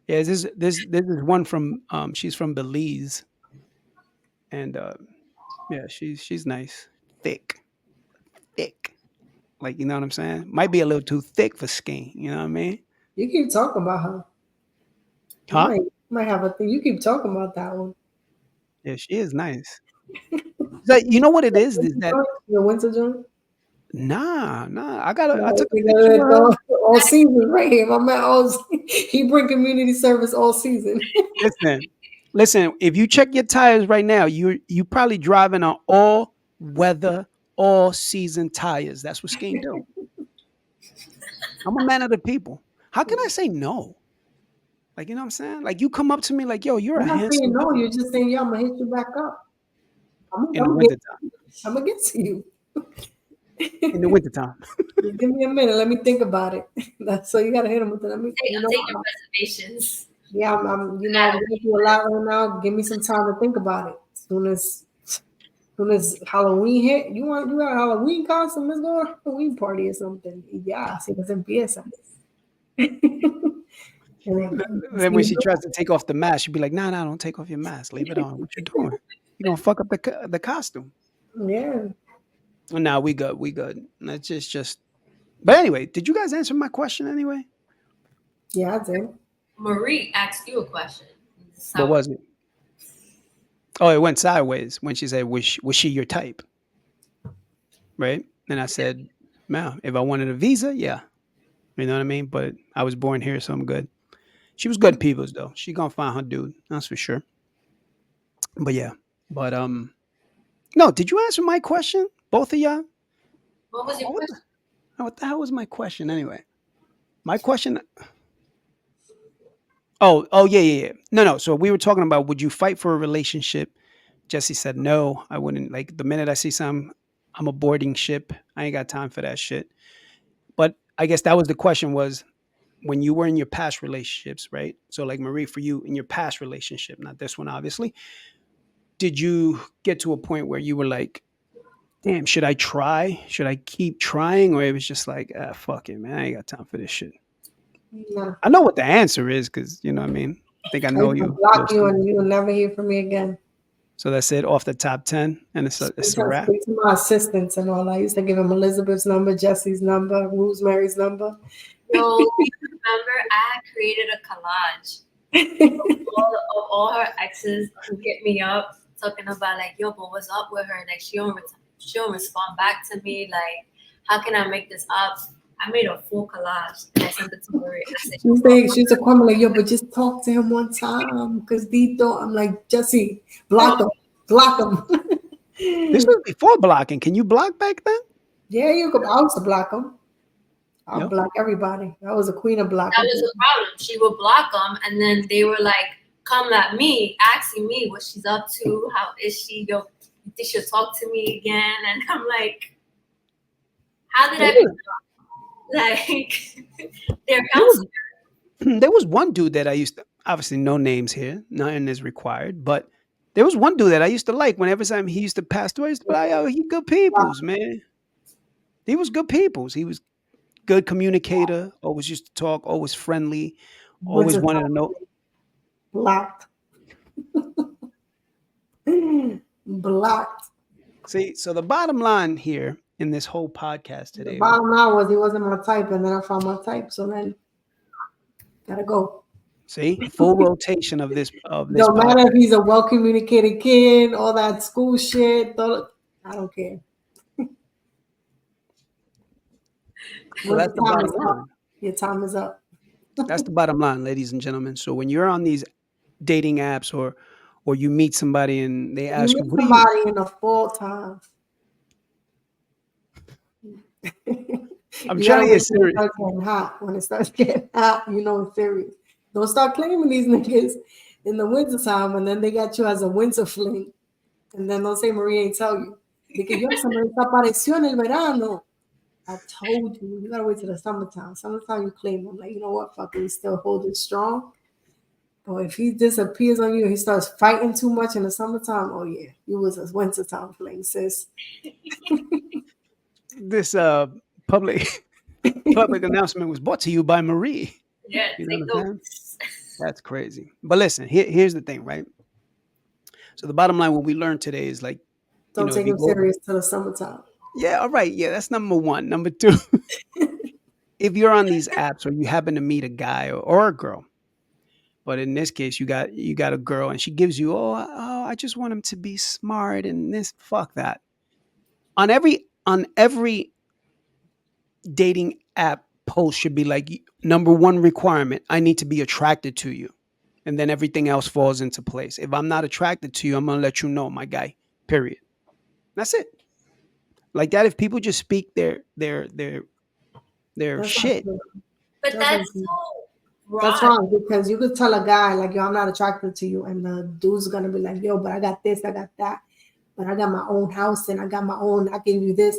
Yeah, this is one from she's from Belize and yeah, she's nice. Thick. Thick. Like you know what I'm saying? Might be a little too thick for Skeen, you know what I mean? You keep talking about her. You Huh? might have a thing. You keep talking about that one. Yeah, she is nice. Like, you know what it is that Your winter joint? nah, I No, took a picture with her. all season right here. My man, he bring community service all season. Listen, listen. If you check your tires right now, you probably driving an all weather, all season tires. That's what Skeen do. I'm a man of the people. How can I say no? Like, you know what I'm saying? Like, you come up to me like, yo, you're a You're not saying handsome no. dude You're just saying, "Yeah, I'm gonna hit you back up. in the Get, wintertime. I'm gonna get to you. In the wintertime. Just give me a minute. Let me think about it." That's so you gotta hit him with it. Let me, I'll take your reservations. yeah, I'm going through a lot right now. Give me some time to think about it. Soon as Halloween hit, you got a Halloween costume? Let's go to a Halloween party or something. Yeah, así que se empieza. And then, Then when she tries to take off the mask, she'd be like, nah, don't take off your mask. Leave it on. What you doing? You're going to fuck up the costume. yeah, Nah, we good. We good. That's just. But anyway, did you guys answer my question anyway? yeah, I did. Marie asked you a question. What was it? Oh, it went sideways when she said, was she your type? Right? And I said, no, if I wanted a visa, yeah. You know what I mean? But I was born here, so I'm good. She was good people's though. She gonna find her dude, that's for sure. But yeah. But no, did you answer my question? Both of y'all? What was your question? What the hell was my question anyway? My question. Oh, yeah. No. So we were talking about would you fight for a relationship? Jesse said no, I wouldn't. Like the minute I see some, I'm a boarding ship. I ain't got time for that shit. But I guess that was the question was when you were in your past relationships, right? So like Marie, for you in your past relationship, not this one, obviously, did you get to a point where you were like, damn, should I try? Should I keep trying? Or it was just like, fuck it, man. I ain't got time for this shit. No. I know what the answer is because, you know what I mean? I think I I know used to you. block you and you will never hear from me again. So that's it off the top 10. And it's a wrap. Speak to my assistants and all. I used to give him Elizabeth's number, Jesse's number, Rosemary's number. Yo, you remember I had created a collage of all her exes who hit me up talking about like, yo, but what's up with her? Like she don't respond back to me. Like, how can I make this up? I made a full collage and I sent it to Marie. I said, She's a comment like, yo, but just talk to him one time. Cause Dito, I'm like, Jesse, block him. Block him. This was before blocking. Can you block back then? Yeah, you could. I used to block him. I'll Yep. block everybody. I was a queen of blocking. that was the problem. She would block them, and then they were like, come at me, asking me what she's up to. How is she? Yo, you think she'll talk to me again? And I'm like, how did I become like their counselor? There was one dude that I used to, obviously no names here, nothing is required, but there was one dude that I used to like whenever time he used to pass through. I used to be like, oh, he good peoples, man. He was good peoples. He was good communicator, always used to talk, always friendly, always Winter wanted to know. blocked. Blocked. See, so the bottom line here in this whole podcast The today, bottom line was he wasn't my type, and then I found my type. So then, gotta go. see, full rotation of this Don't podcast. matter if he's a well communicated kid, all that school shit. I don't care. So that's the bottom line. Your time is up. That's the bottom line, ladies and gentlemen. So when you're on these dating apps or you meet somebody and they You ask you, meet what do you somebody in the full time. I'm You trying gotta to wait get till it serious. starts getting hot. When it starts getting hot, you know it's serious. Don't start claiming these niggas in the winter time, and then they got you as a winter fling. And then don't say Marie ain't tell you. Because yo, se me desapareció en el verano. I told you, you gotta wait till the summertime. Summertime you claim them. Like, you know what? Fuck it, we still hold it strong. But if he disappears on you, he starts fighting too much in the summertime. Oh yeah, you was a wintertime fling, sis. This public announcement was brought to you by Marie. Yeah, You know take what I'm saying? notes. That's crazy. But listen, here's the thing, right? So the bottom line, what we learned today is like, Don't if take you him go, serious till the summertime. yeah, all right, yeah, that's number one. Number two, if you're on these apps or you happen to meet a guy or a girl, but in this case, you got a girl and she gives you, I just want him to be smart and this, fuck that. On every dating app post should be like number one requirement, I need to be attracted to you. And then everything else falls into place. If I'm not attracted to you, I'm gonna let you know, my guy. Period. That's it. Like that, if people just speak their That's not shit. true. But That's that's not true. so That's broad. wrong because you could tell a guy like, yo, I'm not attracted to you, and the dude's gonna be like, yo, but I got this, I got that, but I got my own house and I got my own. I gave you this,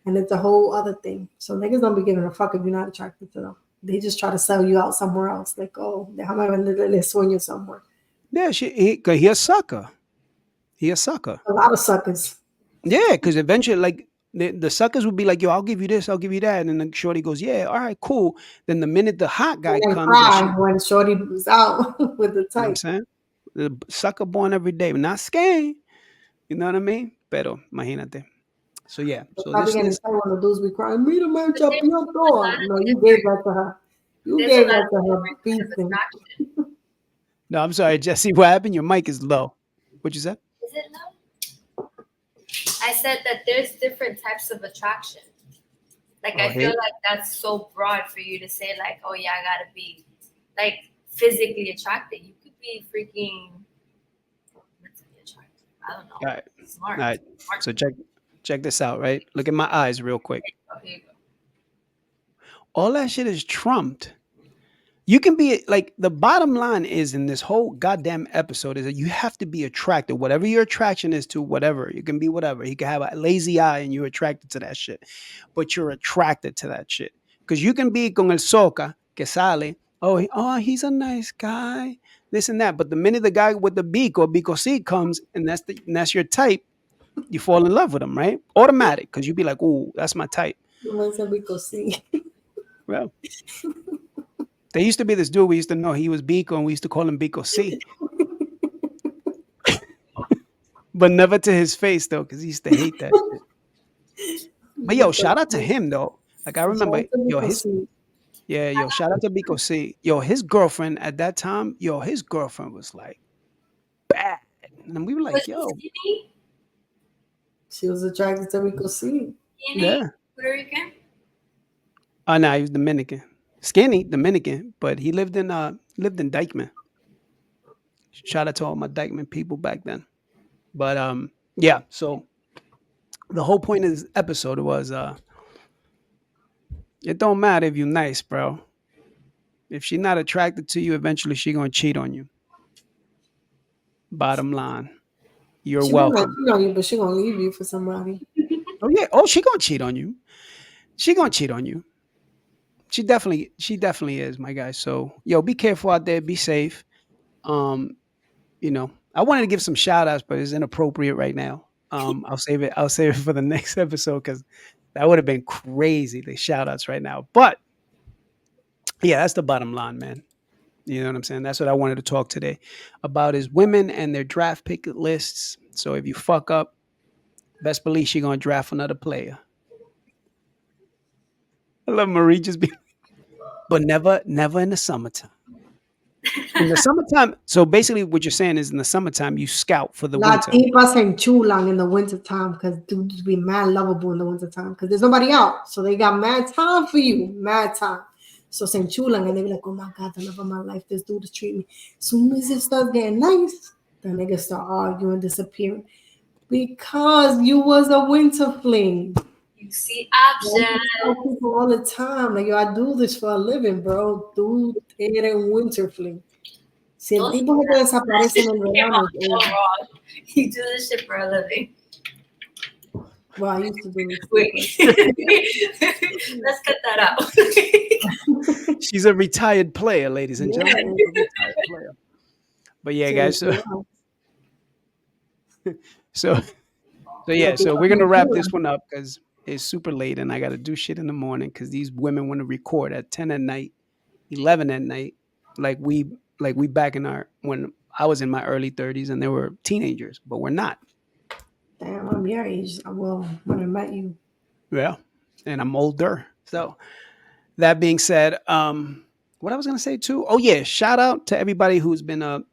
and it's a whole other thing. So niggas don't be giving a fuck if you're not attracted to them. They just try to sell you out somewhere else. Like, oh, déjame venderle el sueño somewhere. Yeah, cause he a sucker. He a sucker. A lot of suckers. Yeah, because eventually, like the suckers would be like, "Yo, I'll give you this, I'll give you that," and then the shorty goes, "Yeah, all right, cool." Then the minute the hot And guy then comes, and cry she, when Shorty was out with the you know what I'm type. saying, the sucker born every day, not Skeen. You know what I mean? Pero imagínate. So yeah, But so probably this getting this tight when the dudes be crying, mira me But there's chapió a lot todo. of No, you gave different that to her. You there's a gave lot that of to her different kind of feasting. attraction. no, I'm sorry, Jesse. What happened? Your mic is low. What you said? Is it no? I said that there's different types of attraction. Like Oh, I feel hey, like that's so broad for you to say like, oh yeah, I gotta be like physically attracted. You could be freaking mentally attracted. I don't all know. right, all Smart. right. Smart. So check this out, right? Look at my eyes real quick. Okay, you go. All that shit is trumped. You can be like the bottom line is in this whole goddamn episode is that you have to be attracted. Whatever your attraction is to whatever, you can be whatever. You can have a lazy eye and you're attracted to that shit, but you're attracted to that shit because you can be con el soca que sale. Oh, oh, he's a nice guy. This and that. But the minute the guy with the beak or bico C comes and that's your type, you fall in love with him, right? Automatic because you be like, "Ooh, that's my type." You might say because see. Well, there used to be this dude we used to know. He was Bico, and we used to call him Bico C, but never to his face though, because he used to hate that shit. But yo, shout out to him though. Like I remember, yo, his yo, shout out to Bico C. Yo, his girlfriend at that time, yo, his girlfriend was like bad, and we were Was like, he yo, skinny? She was attracted to because see. Skinny? yeah. Puerto Rican? Oh no, he was Dominican, skinny Dominican, but he lived in Dykeman. Shout out to all my Dykeman people back then. But yeah. So the whole point of this episode was it don't matter if you nice, bro. If she not attracted to you, eventually she gonna cheat on you. Bottom line, you're She might not welcome. cheat on you, but she gonna leave you for somebody. Oh yeah. Oh, she gonna cheat on you. She gonna cheat on you. She definitely is, my guy. So yo, be careful out there. Be safe. Um, I wanted to give some shout outs, but it's inappropriate right now. I'll save it. I'll save it for the next episode because that would have been crazy. The shout outs right now, but yeah, that's the bottom line, man. You know what I'm saying? That's what I wanted to talk today about is women and their draft pick lists. So if you fuck up, best believe she gonna draft another player. I love Marie just be, but never in the summertime. In the summertime, so basically what you're saying is in the summertime you scout for the La winter. tipas se enchulan in the winter time because dudes be mad lovable in the winter time because there's nobody out. So they got mad time for you, mad time. So se enchulan and they be like, oh my God, the love of my life, this dude is treating me. Soon as it starts getting nice, the niggas start arguing, disappearing. Because you was a winter fling. You see I options. tell people all the time, like, yo, I do this for a living, bro. Tú eres un winter fling. Si el Don't say tipo se te that. That desaparece shit en el came verano, out so wrong. You do this shit for a living. well, I used to do this. Wait. Let's cut that out. She's a retired player, ladies and Yeah, gentlemen. A retired player. But yeah, sí, guys. So yeah. so so La yeah. So tipa we're se gonna wrap enchulan. this one up because it's super late and I got to do shit in the morning because these women want to record at 10 at night, 11 at night, like we back in our when I was in my early 30s and they were teenagers, but we're not. Damn, I'm your age. Well, when I met you, Yeah, and I'm older. So that being said, what I was gonna say too. Oh yeah, shout out to everybody who's been going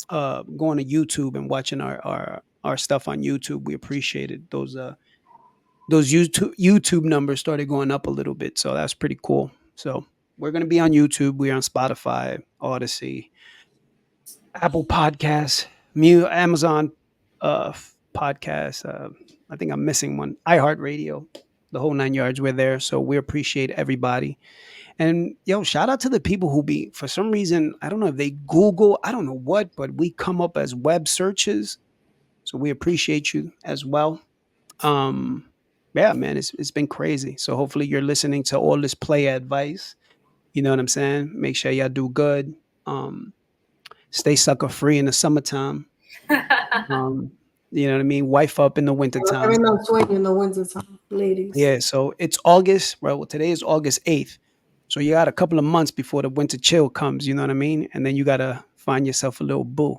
to YouTube and watching our stuff on YouTube. We appreciated those YouTube numbers started going up a little bit, so that's pretty cool. So we're gonna be on YouTube. We're on Spotify, Odyssey, Apple Podcasts, Amazon Podcasts. I think I'm missing one. iHeartRadio, the whole 9 yards. We're there, so we appreciate everybody. And yo, shout out to the people who be for some reason I don't know if they Google, I don't know what, but we come up as web searches. So we appreciate you as well. Um, yeah, man, it's been crazy. So hopefully you're listening to all this play advice. You know what I'm saying? Make sure y'all do good. Um, Stay sucker free in the summertime. Um, you know what I mean? Wife up in the wintertime. Having no swing in the wintertime, ladies. Yeah, so it's August. Well, today is August 8th. So you got a couple of months before the winter chill comes, you know what I mean? And then you gotta find yourself a little boo.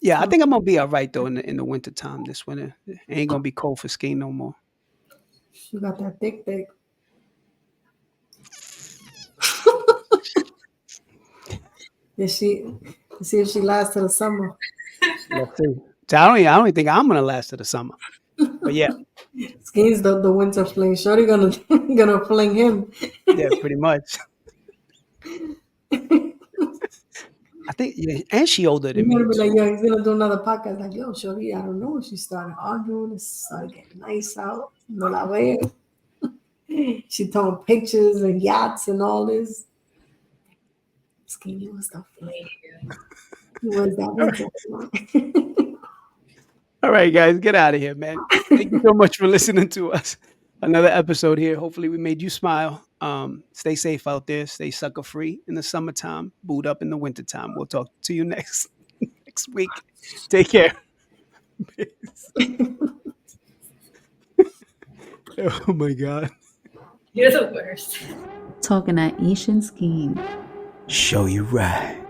Yeah, I So think I'm gonna be all right though in the winter time this winter. It ain't gonna be cold for Skeen no more. you got that thick dick. Is she? See if she lasts till the summer. Let's see. So I don't even think I'm gonna last to the summer. But yeah, Skeen's the winter fling. Shorty gonna gonna fling him. yeah, pretty much. I think yeah, and she older He's than me gonna be like, too. yo, he's gonna do another podcast. Like, yo, Shorty, I don't know. She started arguing. It started getting nice out. No la veo. She throwing pictures and yachts and all this. Skinny was the flame. He was that winter. All right, guys, get out of here, man. Thank you so much for listening to us. Another episode here. Hopefully, we made you smile. Stay safe out there. Stay sucker free in the summertime. Boot up in the wintertime. We'll talk to you next week. Take care. Oh my God. You're the worst. Talking at Ish and Skeen. Show you right.